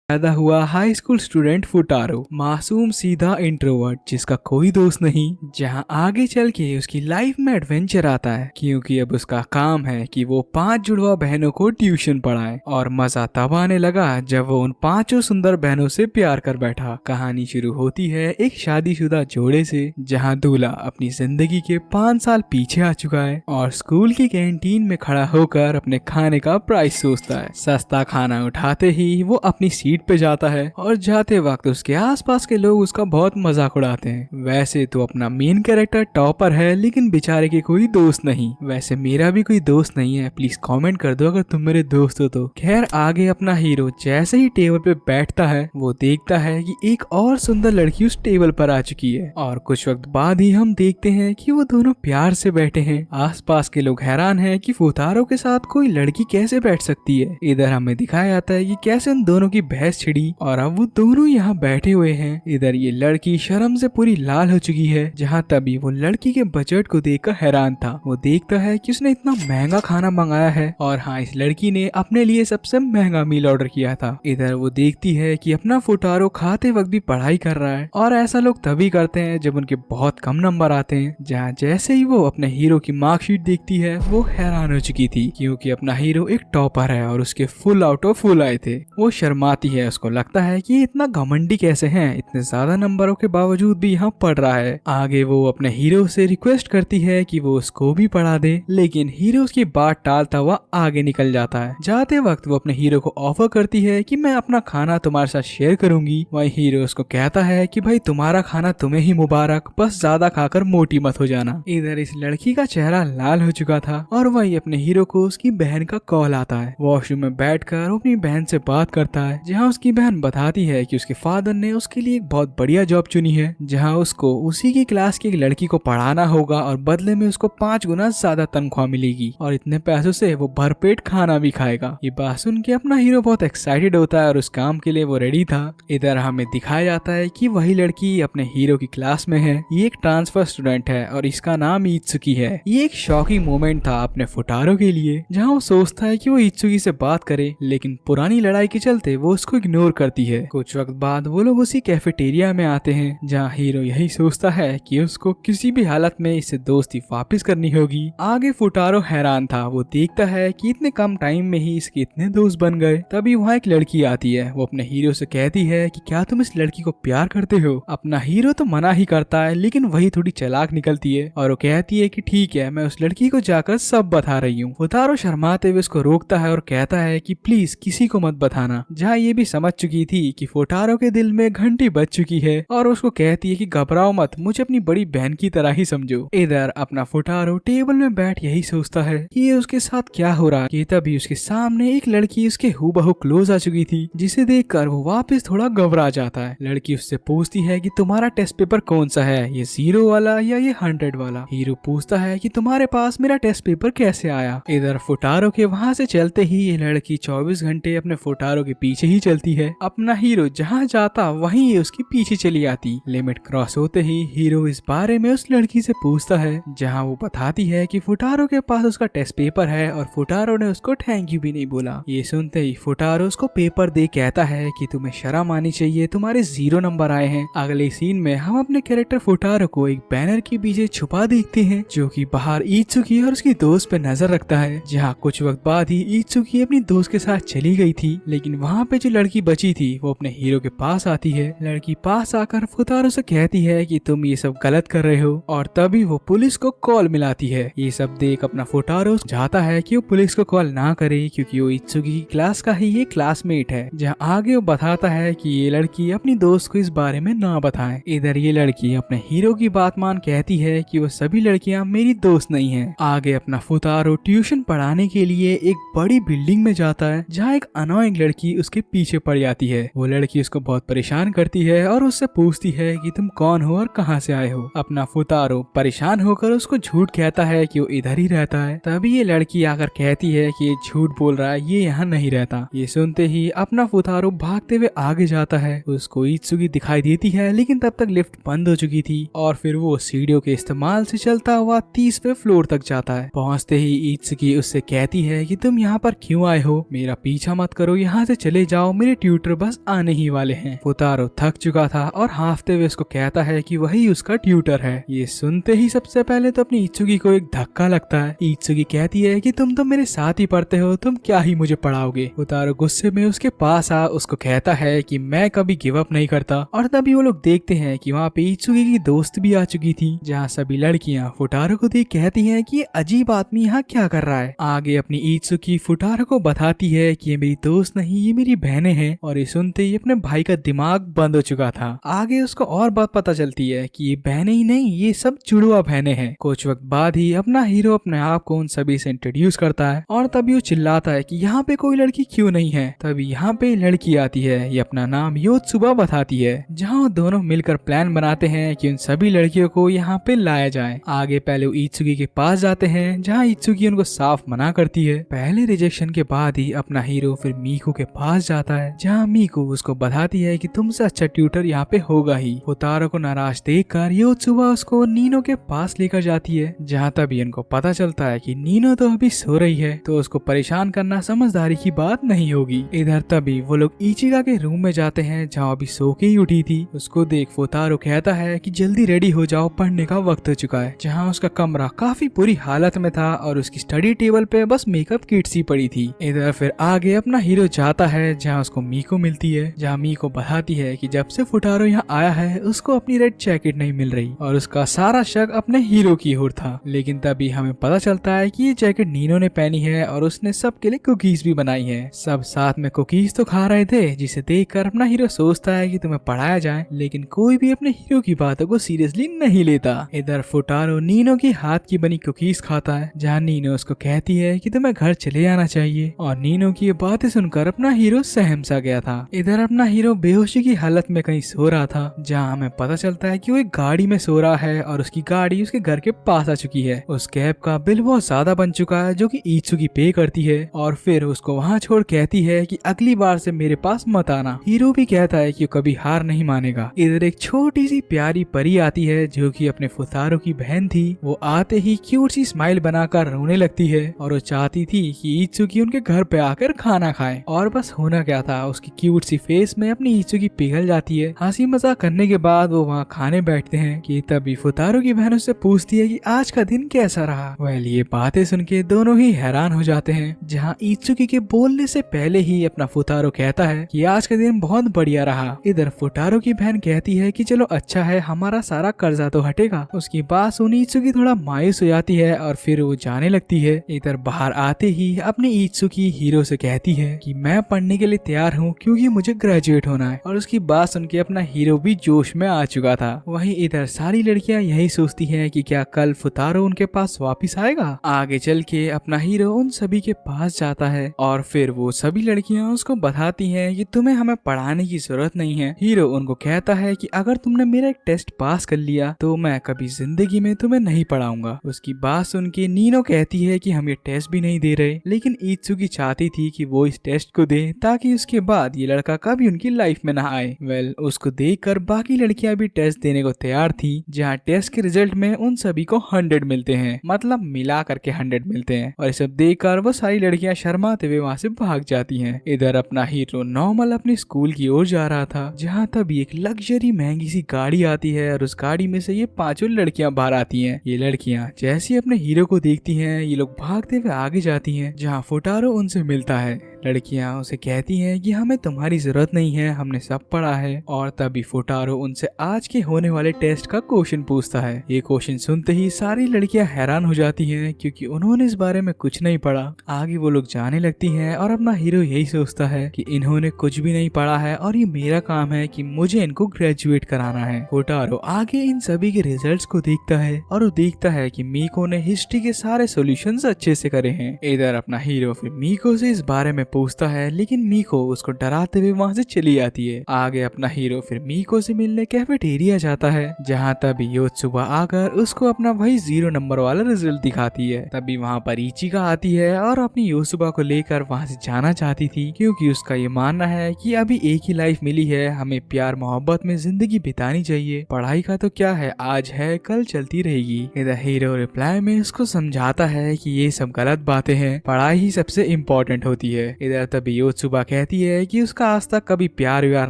पैदा हुआ high school student फुटारो, मासूम सीधा इंट्रोवर्ट जिसका कोई दोस्त नहीं। जहां आगे चल के उसकी लाइफ में एडवेंचर आता है क्योंकि अब उसका काम है कि वो 5 जुड़वा बहनों को ट्यूशन पढ़ाए। और मजा तब आने लगा जब वो उन 5 सुंदर बहनों से प्यार कर बैठा। कहानी शुरू होती है एक शादीशुदा जोड़े से जहां दूल्हा अपनी जिंदगी के 5 साल पीछे आ चुका है और स्कूल की कैंटीन में खड़ा होकर अपने खाने का प्राइस सोचता है। सस्ता खाना उठाते ही वो अपनी सीट पे जाता है और जाते वक्त उसके आसपास के लोग उसका बहुत मजाक उड़ाते हैं। वैसे तो अपना मेन कैरेक्टर टॉपर है लेकिन बेचारे के कोई दोस्त नहीं। वैसे मेरा भी कोई दोस्त नहीं है, प्लीज कमेंट कर दो अगर तुम मेरे दोस्त हो तो। खैर आगे अपना हीरो जैसे ही टेबल पे बैठता है वो देखता है कि एक और सुंदर लड़की उस टेबल पर आ चुकी है और कुछ वक्त बाद ही हम देखते हैं कि वो दोनों प्यार से बैठे हैं। आसपास के लोग हैरान हैं कि फुतारो के साथ कोई लड़की कैसे बैठ सकती है। इधर हमें दिखाया जाता है कि कैसे उन दोनों की बहस छिड़ी और अब वो दोनों यहाँ बैठे हुए हैं। इधर ये लड़की शर्म से पूरी लाल हो चुकी है। जहाँ तभी वो लड़की के बजट को देखकर हैरान था। वो देखता है कि उसने इतना महंगा खाना मंगाया है और हाँ इस लड़की ने अपने लिए सबसे महंगा मील ऑर्डर किया था। इधर वो देखती है कि अपना फुटारो खाते वक्त भी पढ़ाई कर रहा है और ऐसा लोग तभी करते हैं जब उनके बहुत कम नंबर आते हैं। जहाँ जैसे ही वो अपने हीरो की मार्कशीट देखती है वो हैरान हो चुकी थी क्योंकि अपना हीरो एक टॉपर है और उसके फुल आउट ऑफ फुल आए थे। वो शर्माती है, उसको लगता है कि इतना घमंडी कैसे हैं, इतने ज्यादा नंबरों के बावजूद भी यहाँ पढ़ रहा है। आगे वो अपने हीरो से रिक्वेस्ट करती है कि वो उसको भी पढ़ा दे लेकिन हीरो उसकी बात टालता हुआ आगे निकल जाता है। जाते वक्त वो अपने हीरो को ऑफर करती है कि मैं अपना खाना तुम्हारे साथ शेयर करूंगी। वही हीरो उसको कहता है कि भाई तुम्हारा खाना तुम्हें ही मुबारक, बस ज्यादा खाकर मोटी मत हो जाना। इधर इस लड़की का चेहरा लाल हो चुका था और वही अपने हीरो को उसकी बहन का कॉल आता है। वॉशरूम में बैठकर वो अपनी बहन से बात करता है जहाँ उसकी बहन बताती है कि उसके फादर ने उसके लिए एक बहुत बढ़िया जॉब चुनी है जहाँ उसको उसी की क्लास की एक लड़की को पढ़ाना होगा और बदले में उसको 5 गुना ज्यादा तनख्वाह मिलेगी और इतने पैसों से वो भरपेट खाना भी खाएगा। ये बात सुन के अपना हीरो बहुत एक्साइटेड होता है और उस काम के लिए वो रेडी था। इधर हमें दिखाया जाता है कि वही लड़की अपने हीरो की क्लास में है। ये एक ट्रांसफर स्टूडेंट है और इसका नाम इत्सुकी है। ये एक शॉकिंग मोमेंट था अपने फुटारो के लिए जहाँ वो सोचता है कि वो इत्सुकी से बात करे लेकिन पुरानी लड़ाई के चलते वो उसको इग्नोर करती है। कुछ वक्त बाद वो लोग उसी कैफेटेरिया में आते हैं जहाँ हीरो यही सोचता है कि उसको किसी भी हालत में इससे दोस्ती वापस करनी होगी। आगे फुटारो हैरान था, वो देखता है कि इतने कम टाइम में ही इसके इतने दोस्त बन गए। तभी वहाँ एक लड़की आती है। वो अपने हीरो से कहती है कि क्या तुम इस लड़की को प्यार करते हो। अपना हीरो तो मना ही करता है लेकिन वही थोड़ी चालाक निकलती है और वो कहती है कि ठीक है मैं उस लड़की को जाकर सब बता रही हूँ। फुटारो शर्माते हुए उसको रोकता है और कहता है कि प्लीज किसी को मत बताना। जहाँ ये भी समझ चुकी थी कि फुटारो के दिल में घंटी बज चुकी है और उसको कहती है कि घबराओ मत, मुझे अपनी बड़ी बहन की तरह ही समझो। इधर अपना फुटारो टेबल में बैठ यही सोचता है कि ये उसके साथ क्या हो रहा है। तभी उसके सामने एक लड़की उसके हूबहू क्लोज आ चुकी थी जिसे देखकर वो वापस थोड़ा घबरा जाता है। लड़की उससे पूछती है कि तुम्हारा टेस्ट पेपर कौन सा है, ये 0 वाला या ये 100 वाला। हीरो पूछता है कि तुम्हारे पास मेरा टेस्ट पेपर कैसे आया। इधर फुटारो के वहाँ से चलते ही ये लड़की 24 घंटे अपने फुटारो के पीछे ही चलती है। अपना हीरो जहाँ जाता वहीं ये उसके पीछे चली आती। लिमिट क्रॉस होते ही हीरो इस बारे में उस लड़की से पूछता है जहाँ वो बताती है कि फुटारो के पास उसका टेस्ट पेपर है और फुटारो ने उसको थैंक यू भी नहीं बोला। ये सुनते ही फुटारो उसको पेपर दे कहता है कि तुम्हें शर्म आनी चाहिए, तुम्हारे 0 नंबर आए हैं। अगले सीन में हम अपने कैरेक्टर फुटारो को एक बैनर के पीछे छुपा देखते हैं जो कि बाहर इत्सुकी और उसकी दोस्त पे नजर रखता है। जहाँ कुछ वक्त बाद ही इत्सुकी अपनी दोस्त के साथ चली गई थी लेकिन वहाँ पे जो लड़की बची थी वो अपने हीरो के पास आती है। लड़की पास आकर फुटारो से कहती है कि तुम ये सब गलत कर रहे हो और तभी वो पुलिस को कॉल मिलाती है। ये सब देख अपना फुटारो चाहता है कि वो पुलिस को कॉल ना करे क्योंकि वो इत्सुकी की क्लास का ही ये क्लासमेट है। जहाँ आगे वो बताता है कि ये लड़की अपनी दोस्त को इस बारे में ना बताए। इधर ये लड़की अपने हीरो की बात मान कहती है कि वो सभी लड़कियां मेरी दोस्त नहीं है। आगे अपना फुटारो ट्यूशन पढ़ाने के लिए एक बड़ी बिल्डिंग में जाता है जहाँ एक अनोइंग लड़की उसके पीछे पड़ जाती है। वो लड़की उसको बहुत परेशान करती है और उससे पूछती है कि तुम कौन हो और कहाँ से आए हो। अपना फुटारो परेशान होकर उसको झूठ कहता है कि वो इधर ही रहता है। तभी ये लड़की आकर कहती है कि ये झूठ बोल रहा है, ये यहाँ नहीं रहता। ये सुनते ही अपना फुटारो भागते हुए आगे जाता है। उसको इत्सुकी दिखाई देती है लेकिन तब तक लिफ्ट बंद हो चुकी थी और फिर वो सीढ़ियों के इस्तेमाल से चलता हुआ 30वें फ्लोर तक जाता है। पहुँचते ही इत्सुकी उससे कहती है कि तुम यहाँ पर क्यों आए हो, मेरा पीछा मत करो, यहाँ से चले जाओ, मेरे ट्यूटर बस आने ही वाले हैं। फुतारो थक चुका था और हाफते हुए उसको कहता है कि वही उसका ट्यूटर है। ये सुनते ही सबसे पहले तो अपनी इत्सुकी को एक धक्का लगता है। इत्सुकी कहती है कि तुम तो मेरे साथ ही पढ़ते हो, तुम क्या ही मुझे पढ़ाओगे। फुतारो गुस्से में उसके पास आ उसको कहता है कि मैं कभी गिव अप नहीं करता। और तभी वो लोग देखते हैं कि वहाँ पे इत्सुकी की दोस्त भी आ चुकी थी, जहाँ सभी लड़कियाँ फुटारो को देख कहती हैं कि ये अजीब आदमी यहाँ क्या कर रहा है। आगे अपनी इत्सुकी फुटारो को बताती है कि ये मेरी दोस्त नहीं, ये मेरी बहनें हैं। और ये सुनते ही अपने भाई का दिमाग बंद हो चुका था। आगे उसको और बात पता चलती है कि ये बहनें ही नहीं, ये सब जुड़वा बहनें हैं। कुछ वक्त बाद ही अपना हीरो अपने आप को उन सभी से इंट्रोड्यूस करता है और तभी वो चिल्लाता है कि यहाँ पे कोई लड़की क्यों नहीं है। तभी यहाँ पे लड़की आती है, ये अपना नाम योत्सुबा बताती है, जहाँ वो दोनों मिलकर प्लान बनाते हैं कि उन सभी लड़कियों को यहाँ पे लाया जाए। आगे पहले वो इत्सुकी के पास जाते हैं, जहाँ इत्सुकी उनको साफ मना करती है। पहले रिजेक्शन के बाद ही अपना हीरो फिर मीको के पास जाता है, जहाँ मीको उसको बताती है कि तुमसे अच्छा ट्यूटर यहाँ पे होगा ही। फुतारो को नाराज देखकर योत्सुबा उसको नीनो के पास लेकर जाती है, जहाँ तभी उनको पता चलता है कि नीनो तो अभी सो रही है, तो उसको परेशान करना समझदारी की बात नहीं होगी। इधर तभी वो लोग इचिका के रूम में जाते हैं, जहाँ अभी सो के ही उठी थी। उसको देख फुतारो कहता है कि जल्दी रेडी हो जाओ, पढ़ने का वक्त हो चुका है। जहाँ उसका कमरा काफी बुरी हालत में था और उसकी स्टडी टेबल पे बस मेकअप किट्स ही पड़ी थी। इधर फिर आगे अपना हीरो जाता है, जहाँ उसको मीको मिलती है, जहाँ मीको बताती है कि जब से फुटारो यहाँ आया है उसको अपनी रेड जैकेट नहीं मिल रही और उसका सारा शक अपने हीरो की ओर था। लेकिन तभी हमें पता चलता है कि ये जैकेट नीनो ने पहनी है और उसने सबके लिए कुकीज भी बनाई है। सब साथ में कुकीज तो खा रहे थे, जिसे देखकर अपना हीरो सोचता है कि तुम्हें पढ़ाया जाए, लेकिन कोई भी अपने हीरो की बातों को सीरियसली नहीं लेता। इधर फुटारो नीनो की हाथ की बनी कुकीज खाता है, जहाँ नीनो उसको कहती है कि तुम्हें घर चले आना चाहिए। और नीनो की ये बातें सुनकर अपना हीरो सहम सा गया था। इधर अपना हीरो बेहोशी की हालत में कहीं सो रहा था, जहाँ हमें पता चलता है कि वो एक गाड़ी में सो रहा है और उसकी गाड़ी उसके घर के पास आ चुकी है। उस कैब का बिल बहुत ज्यादा बन चुका है, जो कि इत्सुकी पे करती है और फिर उसको वहाँ छोड़ कहती है कि अगली बार से मेरे पास मत आना। हीरो भी कहता है कि वो कभी हार नहीं मानेगा। इधर एक छोटी सी प्यारी परी आती है, जो कि अपने फुतारो की बहन थी। वो आते ही क्यूट सी स्माइल बनाकर रोने लगती है और वो चाहती थी कि इत्सुकी उनके घर पे आकर खाना खाए। और बस होना क्या था, उसकी क्यूट सी फेस में अपनी इत्सुकी पिघल जाती है। हंसी मजाक करने के बाद वो वहाँ खाने बैठते हैं कि तभी फुतारो की बहन उससे पूछती है कि आज का दिन कैसा रहा। वेल ये बातें सुन के दोनों ही हैरान हो जाते हैं, जहाँ इत्सुकी के बोलने से पहले ही अपना फुतारो कहता है कि आज का दिन बहुत बढ़िया रहा। इधर फुटारो की बहन कहती है कि चलो अच्छा है, हमारा सारा कर्जा तो हटेगा। उसकी बात सुनी इत्सुकी थोड़ा मायूस हो जाती है और फिर वो जाने लगती है। इधर बाहर आते ही अपनी इत्सुकी हीरो से कहती है कि मैं पढ़ने के लिए तैयार हूँ, क्योंकि मुझे ग्रेजुएट होना है। और उसकी बात सुन के अपना हीरो भी जोश में आ चुका था। वहीं इधर सारी लड़कियां यही सोचती हैं कि क्या कल फुतारो उनके पास वापस आएगा। आगे चल के अपना हीरो उन सभी के पास जाता है और फिर वो सभी लड़कियां उसको बताती हैं कि तुम्हें हमें पढ़ाने की जरूरत नहीं है। हीरो उनको कहता है कि अगर तुमने मेरा एक टेस्ट पास कर लिया तो मैं कभी जिंदगी में तुम्हें नहीं पढ़ाऊंगा। उसकी बात सुन के नीनो कहती है कि हम ये टेस्ट भी नहीं दे रहे, लेकिन इत्सुकी चाहती थी कि वो इस टेस्ट को दे ताकि उसके बाद ये लड़का कभी उनकी लाइफ में ना आए। वेल उसको देखकर बाकी लड़कियां भी टेस्ट देने को तैयार थी, जहाँ टेस्ट के रिजल्ट में उन सभी को 100 मिलते हैं, मतलब मिला करके 100 मिलते हैं। और सब देखकर वो सारी लड़कियां शर्माते हुए वहाँ से भाग जाती हैं। इधर अपना हीरो नॉर्मल अपने स्कूल की ओर जा रहा था, जहाँ तभी एक लग्जरी महंगी सी गाड़ी आती है और उस गाड़ी में से ये 5 लड़कियां बाहर आती हैं। ये लड़कियां जैसे ही अपने हीरो को देखती हैं, ये लोग भागते हुए आगे जाती हैं, जहाँ फुटारो उनसे मिलता है। लड़कियां उसे कहती हैं कि हमें तुम्हारी जरूरत नहीं है, हमने सब पढ़ा है। और तभी फुटारो उनसे आज के होने वाले टेस्ट का क्वेश्चन पूछता है। ये क्वेश्चन सुनते ही सारी लड़कियां हैरान हो जाती हैं, क्योंकि उन्होंने इस बारे में कुछ नहीं पढ़ा। आगे वो लोग जाने लगती हैं और अपना हीरो यही सोचता है कि इन्होंने कुछ भी नहीं पढ़ा है और ये मेरा काम है कि मुझे इनको ग्रेजुएट कराना है। फुटारो आगे इन सभी के रिजल्ट्स को देखता है और वो देखता है कि मीको ने हिस्ट्री के सारे सॉल्यूशंस अच्छे से करे हैं। इधर अपना हीरो फिर मीको से इस बारे में पूछता है, लेकिन मीको उसको डराते हुए वहाँ से चली जाती है। आगे अपना हीरो फिर मीको से मिलने कैफेटेरिया जाता है, जहाँ तभी योत्सुबा आकर उसको अपना वही 0 नंबर वाला रिजल्ट दिखाती है। तभी वहाँ पर इचिका आती है और अपनी योत्सुबा को लेकर वहाँ से जाना चाहती थी, क्योंकि उसका ये मानना है कि अभी एक ही लाइफ मिली है, हमें प्यार मोहब्बत में जिंदगी बितानी चाहिए। पढ़ाई का तो क्या है, आज है कल चलती रहेगी। इधर हीरो रिप्लाई में उसको समझाता है कि ये सब गलत बातें हैं, पढ़ाई ही सबसे इम्पोर्टेंट होती है। इधर तभी योत्सुबा कहती कहती है कि उसका आज तक कभी प्यार व्यार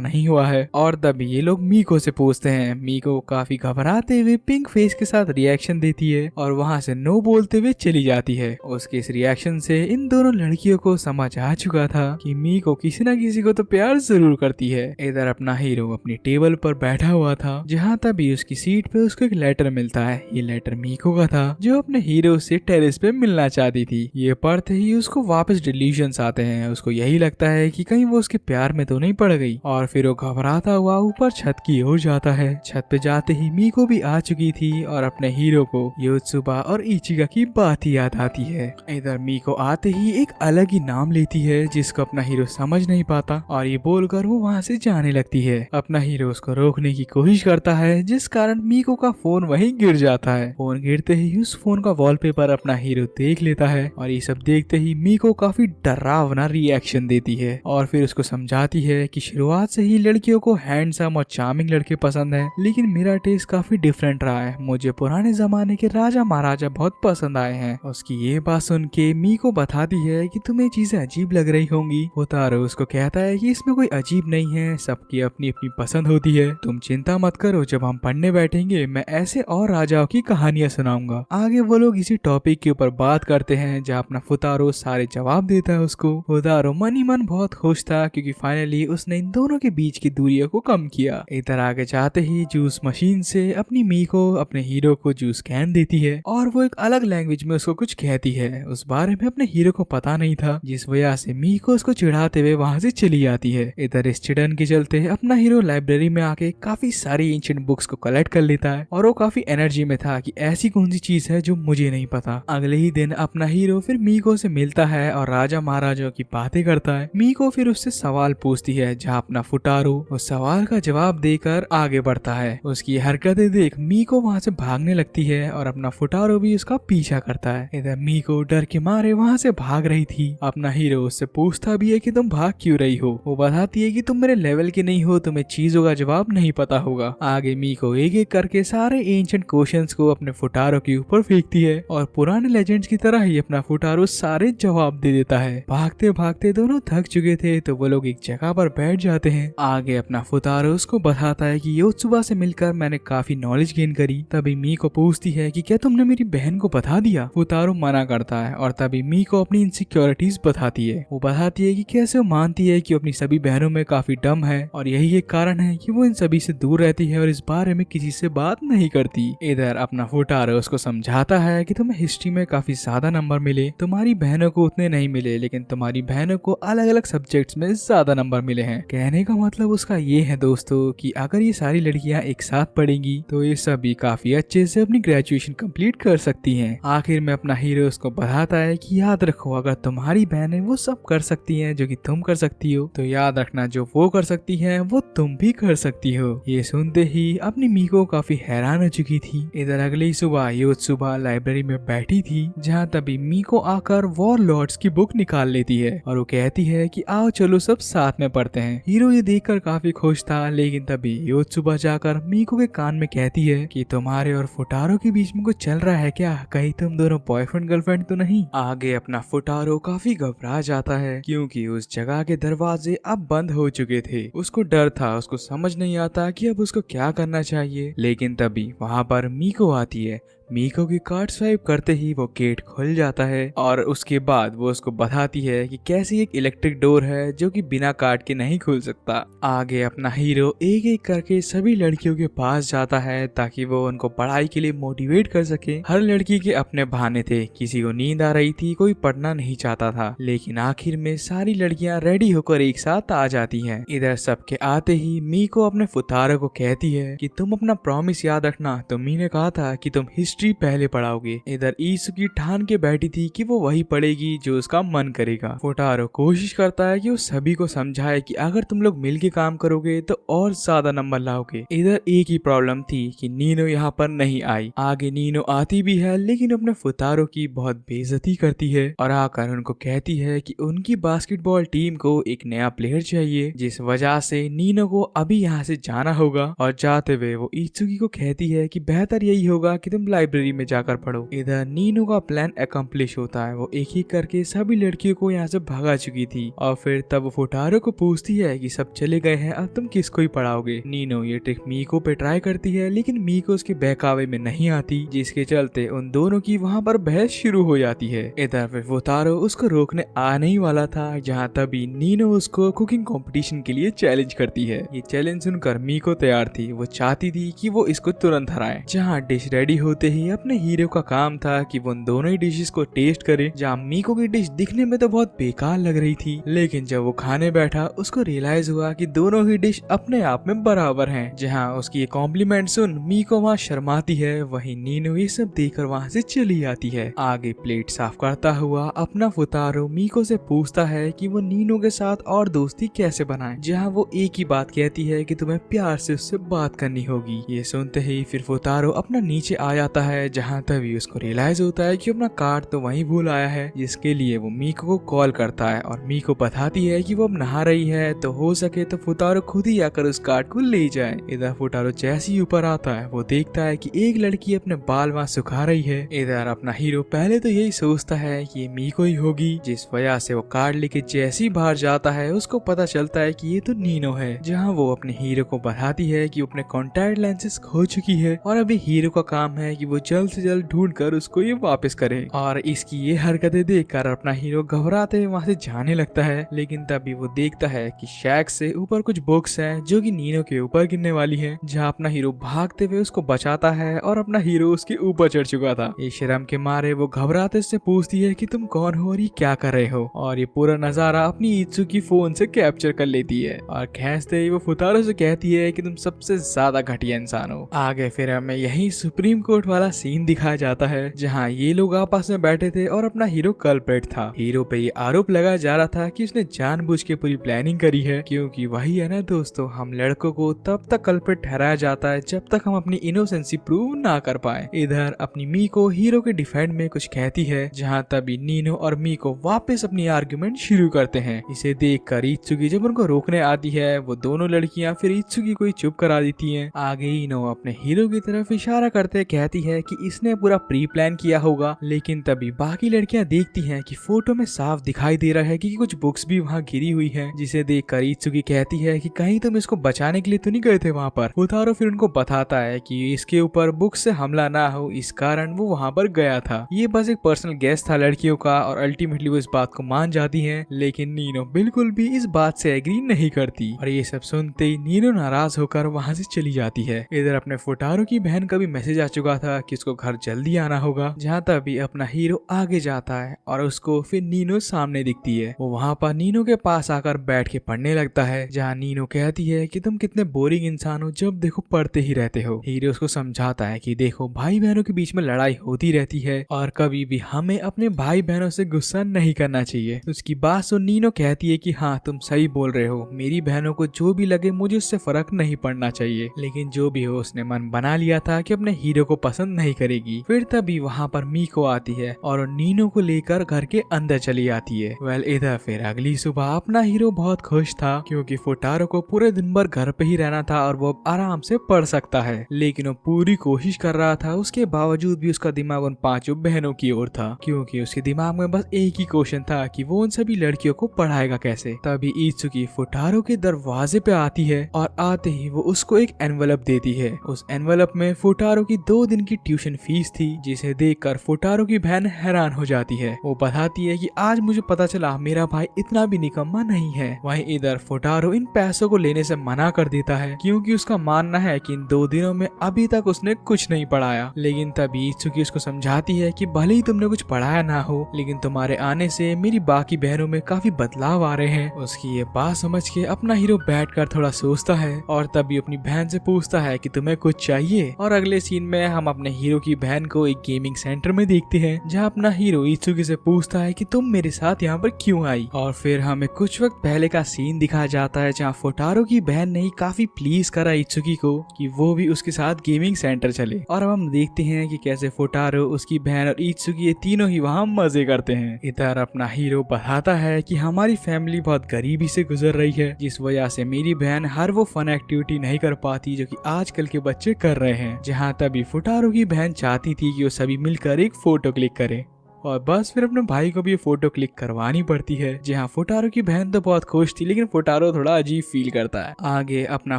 नहीं हुआ है। और तभी ये लोग मीको से पूछते हैं। मीको काफी घबराते हुए पिंक फेस के साथ रिएक्शन देती है और वहाँ से नो बोलते हुए चली जाती है। उसके इस रिएक्शन से इन दोनों लड़कियों को समझ आ चुका था कि मीको किसी न किसी को तो प्यार जरूर करती है। इधर अपना हीरो अपनी टेबल पर बैठा हुआ था, जहाँ तभी उसकी सीट पे उसको एक लेटर मिलता है। ये लेटर मीको का था, जो अपने हीरो से टेरेस पे मिलना चाहती थी। ये पढ़ते ही उसको वापस डिल्यूजन्स आते हैं। उसको यही लगता है कि कहीं वो उसके प्यार में तो नहीं पड़ गई, और फिर वो घबराता हुआ ऊपर छत की ओर जाता है। छत पे जाते ही मीको भी आ चुकी थी और अपने हीरो को योत्सुबा और इचिका की बात ही याद आती है। इधर मीको आते ही एक अलग ही नाम लेती है, जिसको अपना हीरो समझ नहीं पाता, और ये बोलकर वो वहाँ से जाने लगती है। अपना हीरो उसको रोकने की कोशिश करता है, जिस कारण मीको का फोन वहीं गिर जाता है। फोन गिरते ही उस फोन का वॉलपेपर अपना हीरो देख लेता है, और ये सब देखते ही मीको काफी डरावना रिएक्शन देती है और फिर उसको समझाती है कि शुरुआत से ही लड़कियों को हैंडसम और चार्मिंग लड़के पसंद है, लेकिन मेरा टेस्ट काफी डिफरेंट रहा है। मुझे पुराने जमाने के राजा महाराजा बहुत पसंद आए हैं। उसकी ये बात सुन के मीको बताती है कि तुम्हें चीजें अजीब लग रही होंगी। उतारो उसको कहता है कि इसमें कोई अजीब नहीं है, सबकी अपनी अपनी पसंद होती है। तुम चिंता मत करो, जब हम पढ़ने बैठेंगे मैं ऐसे और राजाओं की कहानियां सुनाऊंगा। आगे वो लोग इसी टॉपिक के ऊपर बात करते हैं, जहाँ अपना फुतारो सारे जवाब देता है उसको। फुतारो मन ही मन बहुत खुश था, क्योंकि फाइनली उसने इन दोनों के बीच की दूरियों को कम किया। इधर आगे जाते ही जूस मशीन से अपनी मीको अपने हीरो को जूस कैन देती है, और वो एक अलग लैंग्वेज में उसको कुछ कहती है। उस बारे में अपने हीरो को पता नहीं था, जिस वजह से मीको उसको चिढ़ाते हुए वहाँ से चली जाती है। इधर इस चिड़न के चलते अपना हीरो लाइब्रेरी में आके काफी सारी एंशिएंट बुक्स को कलेक्ट कर लेता है, और वो काफी एनर्जी में था कि ऐसी कौन सी चीज है जो मुझे नहीं पता। अगले ही दिन अपना हीरो फिर मीको से मिलता है और राजा महाराजाओं की बातें करता है। मीको फिर उससे सवाल पूछती है, जहाँ अपना फुटारो उस सवाल का जवाब देकर आगे बढ़ता है। उसकी हरकतें देख मीको वहाँ से भागने लगती है और अपना फुटारो भी उसका पीछा करता है। इधर मीको डर के मारे वहाँ से भाग रही थी। अपना हीरो उससे पूछता भी है कि तुम भाग क्यों रही हो। वो बताती है कि तुम मेरे लेवल के नहीं हो, तुम्हें चीजों का जवाब नहीं पता होगा। आगे मीको एक एक करके सारे एंशिएंट क्वेश्चंस को अपने फुटारो के ऊपर फेंकती है, और पुराने लेजेंड्स की तरह ही अपना फुटारो सारे जवाब दे देता है। भागते भागते दोनों थक चुके थे, तो वो लोग एक जगह पर बैठ जाते हैं। आगे अपना फुतारो उसको बताता है कि योत्सुबा से मिलकर मैंने काफी नॉलेज गेन करी। तभी मीको पूछती है कि क्या तुमने मेरी बहन को बता दिया। फुतारो मना करता है, और तभी मीको अपनी इनसिक्योरिटीज बताती है। वो बताती है कि कैसे वो मानती है कि अपनी सभी बहनों में काफी डम है, और यही एक कारण है कि वो इन सभी से दूर रहती है और इस बारे में किसी से बात नहीं करती। इधर अपना फुटारो उसको समझाता है कि तुम्हें हिस्ट्री में काफी ज्यादा नंबर मिले, तुम्हारी बहनों को उतने नहीं मिले, लेकिन तुम्हारी बहनों को अलग अलग सब्जेक्ट्स में ज्यादा नंबर मिले हैं। कहने का मतलब उसका ये है दोस्तों कि अगर ये सारी लड़कियां एक साथ पढ़ेंगी तो ये सभी काफी अच्छे से अपनी ग्रेजुएशन कंप्लीट कर सकती हैं। आखिर में अपना हीरो उसको बताता है कि याद रखो, अगर तुम्हारी बहनें वो सब कर सकती हैं जो कि तुम कर सकती हो, तो याद रखना जो वो कर सकती हैं वो तुम भी कर सकती हो। ये सुनते ही अपनी मीको काफी हैरान हो चुकी थी। इधर अगली सुबह योत्सुबा लाइब्रेरी में बैठी थी, जहाँ तभी मीको आकर वॉर लॉर्ड्स की बुक निकाल लेती है, और वो कहती है कि आओ चलो सब साथ में पढ़ते हैं। हीरो ये देखकर काफी खुश था, लेकिन तभी योत्सुबा जाकर मीको के कान में कहती है कि तुम्हारे और फुटारो के बीच में कुछ चल रहा है क्या, कहीं तुम दोनों बॉयफ्रेंड गर्लफ्रेंड तो नहीं। आगे अपना फुटारो काफी घबरा जाता है, क्योंकि उस जगह के दरवाजे अब बंद हो चुके थे। उसको डर था, उसको समझ नहीं आता कि अब उसको क्या करना चाहिए। लेकिन तभी वहाँ पर मीको आती है। मीको की कार्ड स्वाइप करते ही वो गेट खुल जाता है, और उसके बाद वो उसको बताती है कि कैसी एक इलेक्ट्रिक डोर है जो कि बिना कार्ड के नहीं खुल सकता। आगे अपना हीरो एक एक करके सभी लड़कियों के पास जाता है, ताकि वो उनको पढ़ाई के लिए मोटिवेट कर सके। हर लड़की के अपने बहाने थे, किसी को नींद आ रही थी, कोई पढ़ना नहीं चाहता था, लेकिन आखिर में सारी लड़कियां रेडी होकर एक साथ आ जाती हैं। इधर सबके आते ही मीको अपने फुतारो को कहती है कि तुम अपना प्रॉमिस याद रखना, तुम्ही ने कहा था कि तुम हिस्ट्री पहले पढ़ाओगे। इधर ईसुकी ठान के बैठी थी कि वो वही पढ़ेगी जो उसका मन करेगा। फुटारो कोशिश करता है कि वो सभी को समझाए कि अगर तुम लोग मिलके काम करोगे तो और ज्यादा नंबर लाओगे। इधर एक ही प्रॉब्लम थी कि नीनो यहाँ पर नहीं आई। आगे नीनो आती भी है, लेकिन अपने फुतारो की बहुत बेइज्जती करती है, और आकर उनको कहती है कि उनकी बास्केटबॉल टीम को एक नया प्लेयर चाहिए, जिस वजह से नीनो को अभी यहाँ से जाना होगा। और जाते हुए वो ईसुकी को कहती है कि बेहतर यही होगा कि तुम लाइब्रेरी में जाकर पढ़ो। इधर नीनो का प्लान अकम्प्लिश होता है। वो एक एक करके सभी लड़कियों को यहाँ से भगा चुकी थी और फिर तब वो फुटारो को पूछती है कि सब चले गए हैं, अब तुम किसको ही पढ़ाओगे। नीनो ये ट्रिक मीको पे ट्राई करती है लेकिन मीको उसके बहकावे में नहीं आती, जिसके चलते उन दोनों की वहाँ पर बहस शुरू हो जाती है। इधर फिर फुटारो उसको रोकने आने ही वाला था, जहाँ तभी नीनो उसको कुकिंग कंपटीशन के लिए चैलेंज करती है। ये चैलेंज सुनकर मीको तैयार थी। वो चाहती थी कि वो इसको तुरंत हराए। जहाँ डिश रेडी होते ही अपने हीरो का काम था कि वो उन दोनों ही डिशेस को टेस्ट करे। जहाँ मीको की डिश दिखने में तो बहुत बेकार लग रही थी, लेकिन जब वो खाने बैठा उसको रियलाइज हुआ कि दोनों ही डिश अपने आप में बराबर हैं। जहाँ उसकी ये कॉम्प्लीमेंट सुन मीको वहाँ शर्माती है, वहीं नीनो ये सब देखकर वहाँ से चली आती है। आगे प्लेट साफ करता हुआ अपना फुटारो मीको से पूछता है कि वो नीनो के साथ और दोस्ती कैसे बनाए। जहाँ वो एक ही बात कहती है कि तुम्हें प्यार से उससे बात करनी होगी। ये सुनते ही फिर फुटारो अपना नीचे आ जाता है, जहाँ तभी उसको रियलाइज होता है कि अपना कार्ड तो वहीं भूल आया है, जिसके लिए वो मीको को कॉल करता है और मीको बताती है कि वो अब नहा रही है, तो हो सके तो फुटारो खुद ही आकर उस कार्ड को ले जाए। इधर फुटारो जैसे ही ऊपर आता है वो देखता है कि एक लड़की अपने बाल वहाँ सुखा रही है। इधर अपना हीरो पहले तो यही सोचता है कि ये मीको ही होगी, जिस वजह से वो कार्ड लेके जैसे ही बाहर जाता है उसको पता चलता है कि ये तो नीनो है। जहाँ वो अपने हीरो को बताती है कि वो अपने कॉन्टैक्ट लेंसेज खो चुकी है और अभी हीरो का काम है कि वो जल्द से जल्द ढूंढ कर उसको ये वापस करे। और इसकी ये हरकतें देखकर अपना हीरो घबराते हुए वहाँ से जाने लगता है, लेकिन तभी वो देखता है कि शैक से ऊपर कुछ बुक्स हैं जो कि नीनो के ऊपर गिरने वाली हैं। जहाँ अपना हीरो भागते हुए उसको बचाता है और अपना हीरो उसके ऊपर चढ़ चुका था। ये शर्म के मारे वो घबराते से पूछती है कि तुम कौन हो और ये क्या कर रहे हो, और ये पूरा नजारा अपनी इत्सुकी फोन से कैप्चर कर लेती है और खींचते ही वो फुटारो से कहती है कि तुम सबसे ज्यादा घटिया इंसान हो। आगे फिर हमें यही सुप्रीम कोर्ट वाला सीन दिखाया जाता है, जहाँ ये लोग आपस में बैठे थे और अपना हीरो कल्प्रिट था। हीरो पे ये आरोप लगाया जा रहा था कि उसने जानबूझ के पूरी प्लानिंग करी है, क्योंकि वही है ना दोस्तों, हम लड़कों को तब तक कल्प्रिट ठहराया जाता है जब तक हम अपनी इनोसेंसी प्रूव ना कर पाए। इधर अपनी मीको हीरो के डिफेंड में कुछ कहती है, जहाँ तभी नीनो और मीको वापस अपनी आर्गुमेंट शुरू करते हैं। इसे देखकर इत्सुकी जब उनको रोकने आती है, वो दोनों लड़कियां फिर इत्सुकी को चुप करा देती हैं। आगे इनो अपने हीरो की तरफ इशारा करते कहती है कि इसने पूरा प्री प्लान किया होगा, लेकिन तभी बाकी लड़कियां देखती हैं कि फोटो में साफ दिखाई दे रहा है कि कुछ बुक्स भी वहाँ गिरी हुई हैं, जिसे देखकर इत्सुकी कहती है कि कहीं तुम इसको बचाने के लिए तो नहीं गए थे वहाँ पर। फुटारो फिर उनको बताता है कि इसके ऊपर बुक से हमला ना हो, इस कारण वो वहाँ पर गया था। ये बस एक पर्सनल गेस्ट था लड़कियों का और अल्टीमेटली वो इस बात को मान जाती हैं, लेकिन नीनो बिल्कुल भी इस बात से एग्री नहीं करती और ये सब सुनते ही नीनो नाराज होकर वहाँ से चली जाती है। इधर अपने फुटारो की बहन का भी मैसेज आ चुका था कि उसको घर जल्दी आना होगा, जहाँ तभी अपना हीरो आगे जाता है और उसको फिर नीनो सामने दिखती है। वो वहाँ पर नीनो के पास आकर बैठ के पढ़ने लगता है, जहाँ नीनो कहती है कि तुम कितने बोरिंग इंसान हो, जब देखो पढ़ते ही रहते हो। हीरो उसको समझाता है कि देखो भाई बहनों के बीच में लड़ाई होती रहती है और कभी भी हमें अपने भाई बहनों से गुस्सा नहीं करना चाहिए। उसकी बात सुन नीनो कहती है कि हाँ तुम सही बोल रहे हो, मेरी बहनों को जो भी लगे मुझे उससे फर्क नहीं पड़ना चाहिए। लेकिन जो भी हो उसने मन बना लिया था कि अपने हीरो को पसंद नहीं करेगी। फिर तभी वहाँ पर मीको आती है और नीनो को लेकर घर के अंदर चली आती है। वेल इधर फिर अगली सुबह अपना हीरो बहुत खुश था, क्योंकि फुटारो को पूरे दिन भर घर पे ही रहना था और वो आराम से पढ़ सकता है। लेकिन वो पूरी कोशिश कर रहा था, उसके बावजूद भी उसका दिमाग उन पांचों बहनों की ओर था, क्योंकि उसके दिमाग में बस एक ही क्वेश्चन था कि वो उन सभी लड़कियों को पढ़ाएगा कैसे। तभी इत्सुकी फुटारो के दरवाजे पे आती है और आते ही वो उसको एक एनवलप देती है। उस एनवलप में फुटारो की 2 दिन की ट्यूशन फीस थी, जिसे देखकर फुटारो की बहन हैरान हो जाती है। वो बताती है कि आज मुझे पता चला मेरा भाई इतना भी निकम्मा नहीं है। वहीं इधर फुटारो इन पैसों को लेने से मना कर देता है, क्योंकि उसका मानना है कि इन 2 दिनों में अभी तक उसने कुछ नहीं पढ़ाया। लेकिन तभी इत्सुकी उसको समझाती है कि भले ही तुमने कुछ पढ़ाया ना हो, लेकिन तुम्हारे आने से मेरी बाकी बहनों में काफी बदलाव आ रहे हैं। उसकी ये बात समझ के अपना हीरो बैठकर थोड़ा सोचता है और तभी अपनी बहन से पूछता है कि तुम्हें कुछ चाहिए। और अगले सीन में हम अपने हीरो की बहन को एक गेमिंग सेंटर में देखते हैं, जहाँ अपना हीरो इत्सुकी से पूछता है कि तुम मेरे साथ यहाँ पर क्यों आई। और फिर हमें कुछ वक्त पहले का सीन दिखाया जाता है, जहाँ फुटारो की बहन ने काफी प्लीज करा इत्सुकी को कि वो भी उसके साथ गेमिंग सेंटर चले। और अब हम देखते हैं कि कैसे फुटारो, उसकी बहन और इत्सुकी ये तीनों ही वहाँ मजे करते हैं। इधर अपना हीरो बताता है कि हमारी फैमिली बहुत गरीबी से गुजर रही है, जिस वजह से मेरी बहन हर वो फन एक्टिविटी नहीं कर पाती जो कि आजकल के बच्चे कर रहे हैं। जहाँ तभी फुटारो की की बहन चाहती थी कि वो सभी मिलकर एक फोटो क्लिक करें और बस फिर अपने भाई को भी ये फोटो क्लिक करवानी पड़ती है। जहाँ फुटारो की बहन तो बहुत खुश थी, लेकिन फुटारो थोड़ा अजीब फील करता है। आगे अपना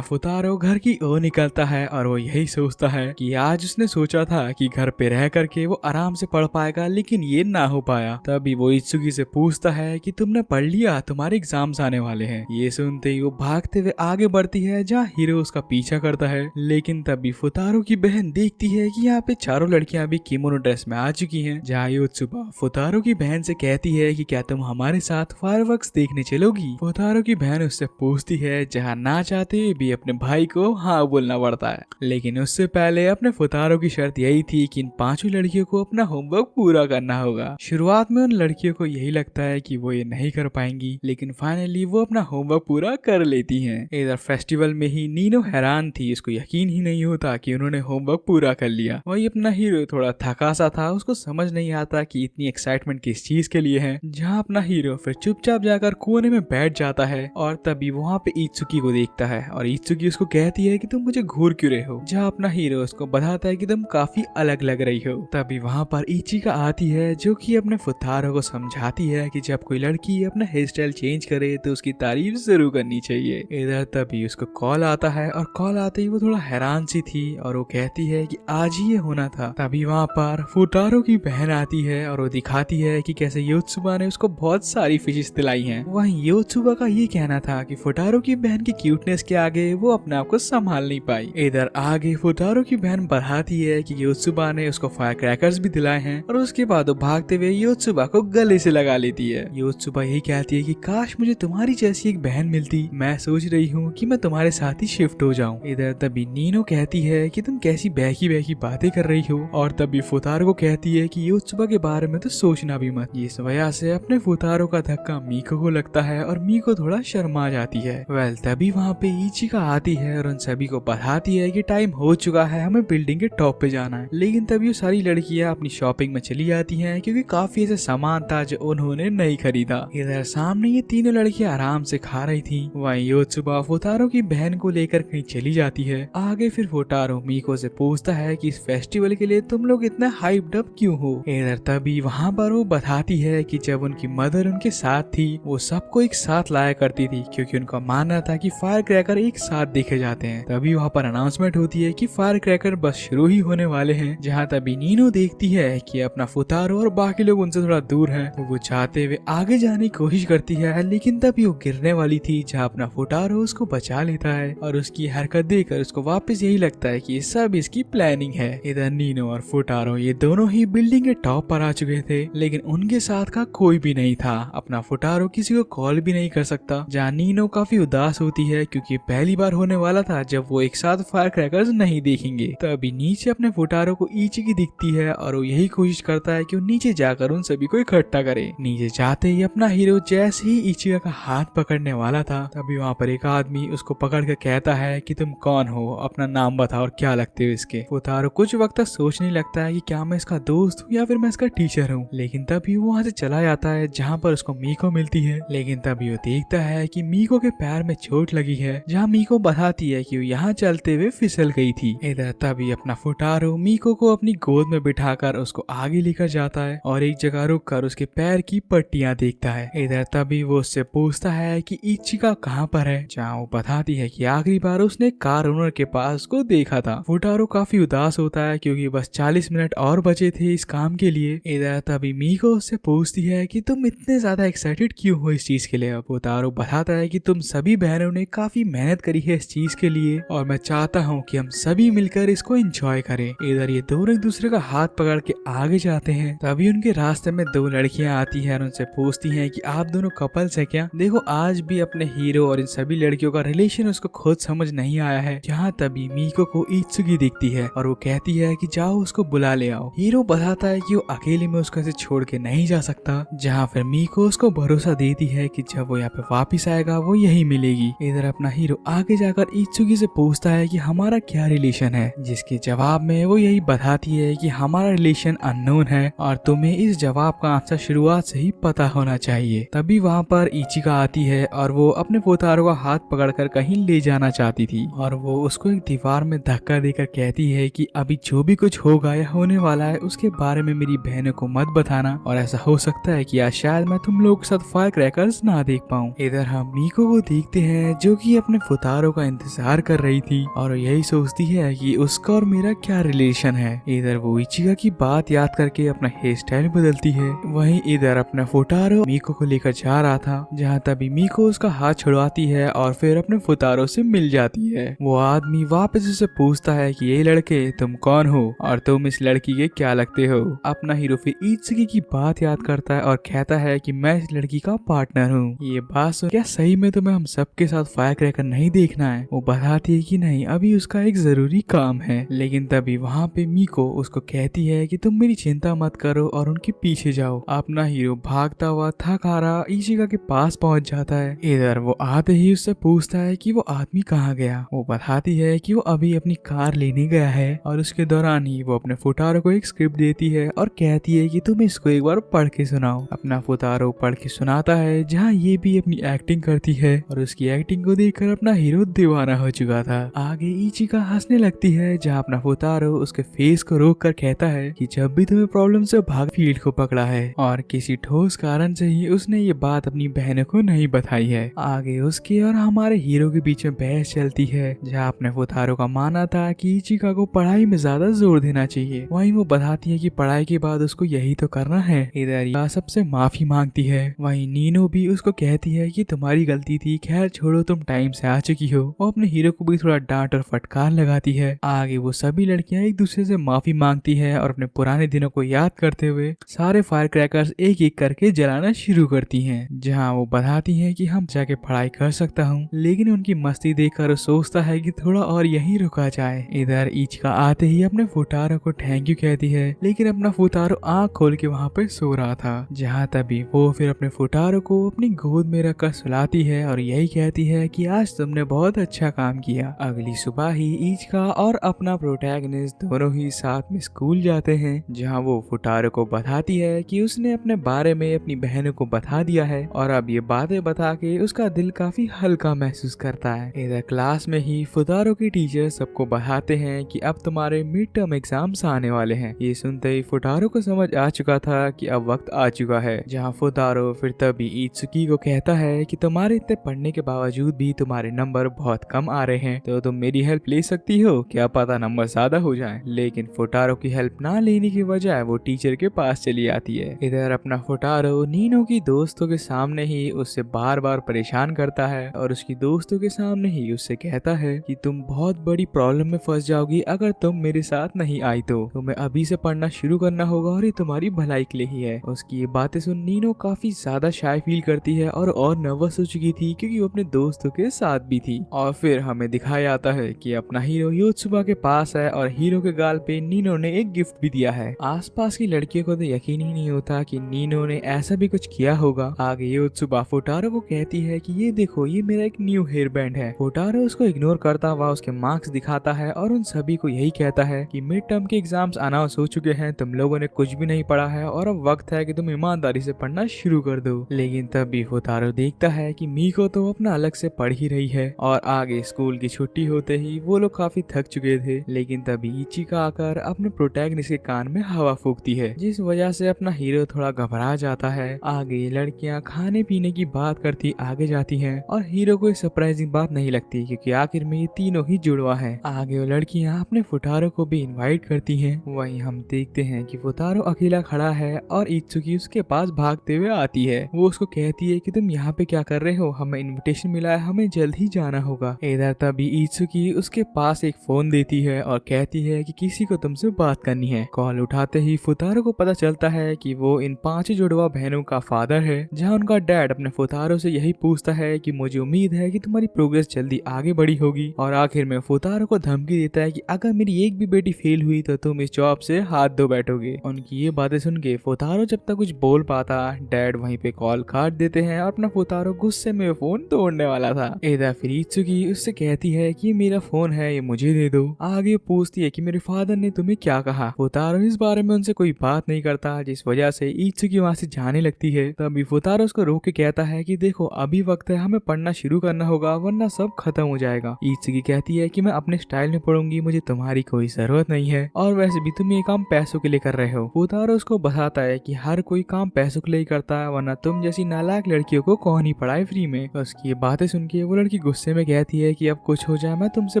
फुटारो घर की ओर निकलता है और वो यही सोचता है कि आज उसने सोचा था कि घर पे रह करके वो आराम से पढ़ पाएगा, लेकिन ये ना हो पाया। तभी वो इत्सुकी से पूछता है कि तुमने पढ़ लिया, तुम्हारे एग्जाम्स आने वाले हैं। ये सुनते ही वो भागते हुए आगे बढ़ती है, जहाँ हीरो उसका पीछा करता है। लेकिन तभी फुटारो की बहन देखती है कि यहाँ पे चारों लड़कियां भी किमोनो ड्रेस में आ चुकी हैं। जहाँ योत्सुबा फुटारो की बहन से कहती है कि क्या तुम हमारे साथ फायरवर्क्स देखने चलोगी। फुटारो की बहन उससे पूछती है, जहाँ ना चाहते हुए भी अपने भाई को हाँ बोलना पड़ता है। लेकिन उससे पहले अपने फुटारो की शर्त यही थी कि इन पांचों लड़कियों को अपना होमवर्क पूरा करना होगा। शुरुआत में उन लड़कियों को यही लगता है कि वो ये नहीं कर पाएंगी, लेकिन फाइनली वो अपना होमवर्क पूरा कर लेती हैं। इधर फेस्टिवल में ही नीनो हैरान थी, उसको यकीन ही नहीं होता कि उन्होंने होमवर्क पूरा कर लिया। वही अपना हीरो थोड़ा थका सा था, उसको समझ नहीं आता कि इतनी एक्साइटमेंट किस चीज के लिए है। जहाँ अपना हीरो फिर चुपचाप जाकर कोने में बैठ जाता है और तभी वहाँ पे इत्सुकी को देखता है और इत्सुकी उसको कहती है कि तुम मुझे घूर क्यों रहे हो। जहाँ अपना हीरो उसको बताता है कि तुम काफी अलग लग रही हो। तभी वहाँ पर इचिका आती है, जो कि अपने फुटारो को समझाती है कि जब कोई लड़की अपना हेयर स्टाइल चेंज करे तो उसकी तारीफ जरूर करनी चाहिए। इधर तभी उसको कॉल आता है और कॉल आते ही वो थोड़ा हैरान सी थी और वो कहती है कि आज ही ये होना था। तभी वहाँ पर फुटारो की बहन आती है और वो दिखाती है कि कैसे योत्सुबा ने उसको बहुत सारी फिशेस दिलाई हैं। वहीं योत्सुबा का ये कहना था कि फुटारो की बहन की क्यूटनेस के आगे वो अपने आप को संभाल नहीं पाई। इधर आगे फुटारो की बहन बढ़ाती है कि योत्सुबा ने उसको फायर क्रैकर्स भी दिलाए हैं और उसके बाद वो भागते हुए योत्सुबा को गले से लगा लेती है। योत्सुबा यही कहती है कि काश मुझे तुम्हारी जैसी एक बहन मिलती, मैं सोच रही हूँ कि मैं तुम्हारे साथ ही शिफ्ट हो जाऊँ। इधर तभी नीनो कहती है कि तुम कैसी बहकी बहकी बातें कर रही हो और तभी फुटारो को कहती है कि योत्सुबा के बारे में तो सोचना भी मत। इस वजह से अपने फुटारो का धक्का मीको को लगता है और मीको थोड़ा शर्मा जाती है। वेल तभी वहाँ पे इचिका आती है और उन सभी को बताती है कि टाइम हो चुका है, हमें बिल्डिंग के टॉप पे जाना है। लेकिन तभी वो सारी लड़कियां अपनी शॉपिंग में चली जाती हैं, क्योंकि काफी ऐसे सामान था जो उन्होंने नहीं खरीदा। इधर सामने ये तीनों लड़कियां आराम से खा रही थी। वहीं योत्सुबा फुटारो की बहन को लेकर कहीं चली जाती है। आगे फिर फुटारो मीको से पूछता है कि इस फेस्टिवल के लिए तुम लोग इतना हाइप्ड अप क्यों हो। इधर तभी वहाँ पर वो बताती है कि जब उनकी मदर उनके साथ थी वो सबको एक साथ लाया करती थी, क्योंकि उनका मानना था कि फायर क्रैकर एक साथ देखे जाते हैं। तभी वहाँ पर अनाउंसमेंट होती है कि फायर क्रैकर बस शुरू ही होने वाले हैं। जहाँ तभी नीनो देखती है कि अपना फुटारो और बाकी लोग उनसे थोड़ा दूर हैं, तो वो चाहते हुए आगे जाने की कोशिश करती है, लेकिन तभी वो गिरने वाली थी। जहाँ अपना फुटारो उसको बचा लेता है और उसकी हरकत देखकर उसको वापस यही लगता है कि ये सब इसकी प्लानिंग है। इधर नीनो और फुटारो ये दोनों ही बिल्डिंग के टॉप पर आ चुके थे, लेकिन उनके साथ का कोई भी नहीं था। अपना फुटारो किसी को कॉल भी नहीं कर सकता। जहाँ नीनो काफी उदास होती है, क्योंकि पहली बार होने वाला था जब वो एक साथ फायर क्रैकर्स नहीं देखेंगे। तभी नीचे अपने फुटारो को इचिकी दिखती है और वो यही कोशिश करता है कि वो नीचे जाकर उन सभी को इकट्ठा करे। नीचे जाते ही अपना हीरो जैसे ही इचिका का हाथ पकड़ने वाला था, तभी वहाँ पर एक आदमी उसको पकड़ कर कहता है कि तुम कौन हो, अपना नाम बताओ और क्या लगते हो इसके। फुटारो कुछ वक्त तक सोचने लगता है कि क्या मैं इसका दोस्त हूँ या फिर मैं इसका टीचर हूँ, लेकिन तभी वो वहाँ से चला जाता है, जहाँ पर उसको मीको मिलती है। लेकिन तभी वो देखता है कि मीको के पैर में चोट लगी है, जहाँ मीको बताती है कि वो यहाँ चलते हुए फिसल गई थी। इधर तभी अपना फुटारो मीको को अपनी गोद में बिठाकर उसको आगे लेकर जाता है और एक जगह रुक कर उसके पैर की पट्टियां देखता है। इधर तभी वो उससे पूछता है कि इचिका कहाँ पर है, जहाँ वो बताती है कि आखिरी बार उसने कार ओनर के पास उसको देखा था। फुटारो काफी उदास होता है, क्योंकि बस 40 मिनट और बचे थे इस काम के लिए। इधर तभी मीको उससे पूछती है कि तुम इतने ज्यादा एक्साइटेड क्यों हो इस चीज के लिए। अब फुटारो बताता है कि तुम सभी बहनों ने काफी मेहनत करी है इस चीज के लिए और मैं चाहता हूँ कि हम सभी मिलकर इसको एंजॉय करें। इधर ये दोनों एक दूसरे का हाथ पकड़ के आगे जाते हैं। तभी उनके रास्ते में दो लड़कियां आती हैं और उनसे पूछती हैं कि आप दोनों कपल्स है क्या। देखो आज भी अपने हीरो और इन सभी लड़कियों का रिलेशन उसको खुद समझ नहीं आया है। जहाँ तभी मीको को इत्सुकी दिखती है और वो कहती है कि जाओ उसको बुला ले आओ। हीरो बताता है कि वो अकेले मैं उसको ऐसे छोड़ के नहीं जा सकता। जहाँ फिर मीको उसको भरोसा देती है कि जब वो यहाँ पे वापिस आएगा वो यही मिलेगी। इधर अपना हीरो आगे जाकर इत्सुकी से पूछता है कि हमारा क्या रिलेशन है, जिसके जवाब में वो यही बताती है कि हमारा रिलेशन अननोन है और तुम्हें इस जवाब का आंसर शुरुआत से ही पता होना चाहिए। तभी वहाँ पर इचिका आती है और वो अपने फोतारो का हाथ पकड़कर कहीं ले जाना चाहती थी और वो उसको एक दीवार में धक्का देकर कहती है कि अभी जो भी कुछ होगा या होने वाला है उसके बारे में मेरी बहनों को मत बताना, और ऐसा हो सकता है कि आज शायद मैं तुम लोगों के साथ फायर क्रैकर्स ना देख पाऊँ। इधर हम मीको को देखते हैं जो कि अपने फोतारो का इंतजार कर रही थी और यही सोचती है कि उसका और मेरा क्या रिलेशन है। इधर वो इचिका की बात याद करके अपना हेयर स्टाइल बदलती है। वहीं इधर अपना फोटारो मीको को लेकर जा रहा था, जहाँ तभी मीको उसका हाथ छुड़वाती है और फिर अपने फोटारो से मिल जाती है। वो आदमी वापस उसे पूछता है कि ये लड़के तुम कौन हो और तुम इस लड़की के क्या लगते हो। अपना हीरो फिर इत्सुकी की बात याद करता है और कहता है कि मैं इस लड़की का पार्टनर हूँ। ये बात सुन क्या सही में तुम्हें हम सबके साथ फायर क्रैकर नहीं देखना है? वो बताती है कि नहीं, अभी उसका एक जरूरी काम है। लेकिन तभी वहाँ पे मीको उसको कहती है कि तुम मेरी चिंता मत करो और उनके पीछे जाओ। अपना हीरो भागता हुआ थक हारा इशिका के पास पहुंच जाता है। इधर वो आते ही उससे पूछता है कि वो आदमी कहाँ गया। वो बताती है कि वो अभी अपनी कार लेने गया है और उसके दौरान ही वो अपने फुटारो को एक स्क्रिप्ट देती है और कहती है कि तुम इसको एक बार पढ़ के सुनाओ। अपना फुटारो पढ़ के सुनाता है, जहाँ ये भी अपनी एक्टिंग करती है और उसकी एक्टिंग को देखकर अपना हीरो दीवाना हो चुका था। आगे इचिका हंसने लगती है, जहाँ अपना फुटारो उसके फेस को रोक कर कहता है कि जब भी तुम्हें प्रॉब्लम से भाग फील्ड को पकड़ा है और किसी ठोस कारण से ही उसने ये बात अपनी बहनों को नहीं बताई है। आगे उसके और हमारे हीरो के बीच में बहस चलती है, जहाँ अपने फुटारो का मानना था कि इचिका को पढ़ाई में ज्यादा जोर देना चाहिए। वहीं वो बताती है कि पढ़ाई के बाद उसको यही तो करना है। इधर या सबसे माफी मांगती है। वहीं नीनो भी उसको कहती है कि तुम्हारी गलती थी, खैर छोड़ो, तुम टाइम से आ चुकी हो। वो अपने हीरो को भी थोड़ा डांट और फटकार लगाती है। आगे वो सभी लड़कियां एक दूसरे से माफी मांगती है और अपने पुराने दिनों को याद करते हुए सारे फायर क्रैकर्स एक एक करके जलाना शुरू करती हैं। जहां वो बताती हैं कि हम जाके पढ़ाई कर सकता हूँ, लेकिन उनकी मस्ती देखकर सोचता है कि थोड़ा और यहीं रुका जाए। इधर इचिका आते ही अपने फुटारो को थैंक यू कहती है, लेकिन अपना फुटारो आँख खोल के वहाँ पे सो रहा था। जहाँ तभी वो फिर अपने फुटारो को अपनी गोद में रखकर सुलाती है और यही कहती है कि आज तुमने बहुत अच्छा काम किया। अगली सुबह ही इचिका और अपना प्रोटैगनिस्ट दोनों ही साथ में स्कूल जाते हैं, जहाँ वो फुटारो को बताती है कि उसने अपने बारे में अपनी बहनों को बता दिया है और अब ये बातें बता के उसका दिल काफी हल्का महसूस करता है। इधर क्लास में ही फुटारो के टीचर सबको बताते हैं कि अब तुम्हारे मिड टर्म एग्जाम्स आने वाले हैं। ये सुनते ही फुटारो को समझ आ चुका था कि अब वक्त आ चुका है। जहाँ फुटारो फिर तभी इत्सुकी को कहता है कि तुम्हारे इतने पढ़ने के बावजूद भी तुम्हारे नंबर बहुत कम आ रहे हैं, तो तुम मेरी हेल्प ले सकती हो, क्या पता नंबर ज्यादा हो जाए। लेकिन फुटारो की हेल्प ना लेने की बजाय वो टीचर के पास चली आती है। इधर अपना फुटारो नीनो की दोस्तों के सामने ही उससे बार बार परेशान करता है और उसकी दोस्तों के सामने ही उससे कहता है कि तुम बहुत बड़ी प्रॉब्लम में फंस जाओगी अगर तुम मेरे साथ नहीं आई तो तुम्हें अभी से पढ़ना शुरू करना होगा और ये तुम्हारी भलाई के लिए ही है। उसकी ये बातें सुन नीनो काफी ज्यादा शाय फील करती है और नर्वस हो चुकी थी, क्योंकि वो अपने दोस्तों के साथ भी थी। और फिर हमें दिखाया जाता है कि अपना हीरो योत्सुबा के पास है और हीरो के गाल पे नीनो ने एक गिफ्ट भी दिया है। आसपास की लड़कियों को तो यकीन ही नहीं होता कि नीनो ने ऐसा भी कुछ किया होगा। आगे योत्सुबा फुटारो को कहती है कि ये देखो, ये मेरा एक न्यू हेयर बैंड है। फुटारो उसको इग्नोर करता हुआ उसके मार्क्स दिखाता है और उन सभी को यही कहता है कि मिड टर्म के एग्जाम्स अनाउंस हो चुके हैं, तुम लोगों ने कुछ भी नहीं पढ़ा है और अब वक्त है कि तुम ईमानदारी से पढ़ना शुरू कर दो। लेकिन तभी फुटारो देखता है कि मीको तो अपना अलग से पढ़ ही रही है और आगे स्कूल की छुट्टी होते ही वो लोग काफी थक चुके थे। लेकिन तभी इचिका आकर अपने प्रोटैगनिस्ट के कान में हवा फूकती है, जिस वजह से अपना हीरो थोड़ा घबरा जाता है। आगे ये लड़कियां खाने पीने की बात करती आगे जाती हैं और हीरो को सरप्राइजिंग बात नहीं लगती, क्योंकि आखिर में ये तीनों ही जुड़वा है। आगे वो लड़कियां अपने फुटारो को भी इनवाइट करती हैं। वहीं हम देखते हैं कि फुटारो अकेला खड़ा है और इत्सुकी उसके पास भागते हुए आती है। वो उसको कहती है कि तुम यहाँ पे क्या कर रहे हो, हमें इनविटेशन मिला है, हमें जल्द ही जाना होगा। इधर तभी इत्सुकी उसके पास एक फोन देती है और कहती है कि किसी को तुमसे बात करनी है। कॉल उठाते ही फुटारो को पता चलता है कि वो इन 5 जुड़वा बहनों का फादर है, जहाँ उनका डैड अपने फुटारो से यही पूछता है कि मुझे उम्मीद है कि तुम्हारी प्रोग्रेस जल्दी आगे बढ़ी होगी, और आखिर में फुटारो को धमकी देता है कि अगर मेरी एक भी बेटी फेल हुई तो तुम इस जॉब से हाथ धो बैठोगे। उनकी की ये बातें सुन के फुतारो जब तक कुछ बोल पाता, डैड वहीं पे कॉल काट देते हैं और अपना फुतारो गुस्से में फोन तोड़ने वाला था। इधर फिर इत्सुकी उससे कहती है कि मेरा फोन है, ये मुझे दे दो। आगे पूछती है कि मेरे फादर ने तुम्हें क्या कहा। फुतारो इस बारे में उनसे कोई बात नहीं करता, जिस वजह से इत्सुकी वहाँ से जाने लगती है। तभी फुतारो उसको रोक के कहता है कि देखो अभी वक्त है, हमें पढ़ना शुरू करना होगा वरना सब खत्म हो जाएगा। इत्सुकी कहती है कि मैं अपने स्टाइल में पढ़ूंगी, मुझे तुम्हारी कोई जरूरत नहीं है, और वैसे भी तुम ये काम पैसों के लिए कर रहे हो। फुतारो उसको बताता है कि हर कोई काम पैसों के लिए करता है, वरना तुम जैसी नालायक लड़कियों को कौन ही पढ़ाए फ्री में। उसकी ये बातें सुन के वो लड़की गुस्से में कहती है कि अब कुछ हो जाए मैं तुमसे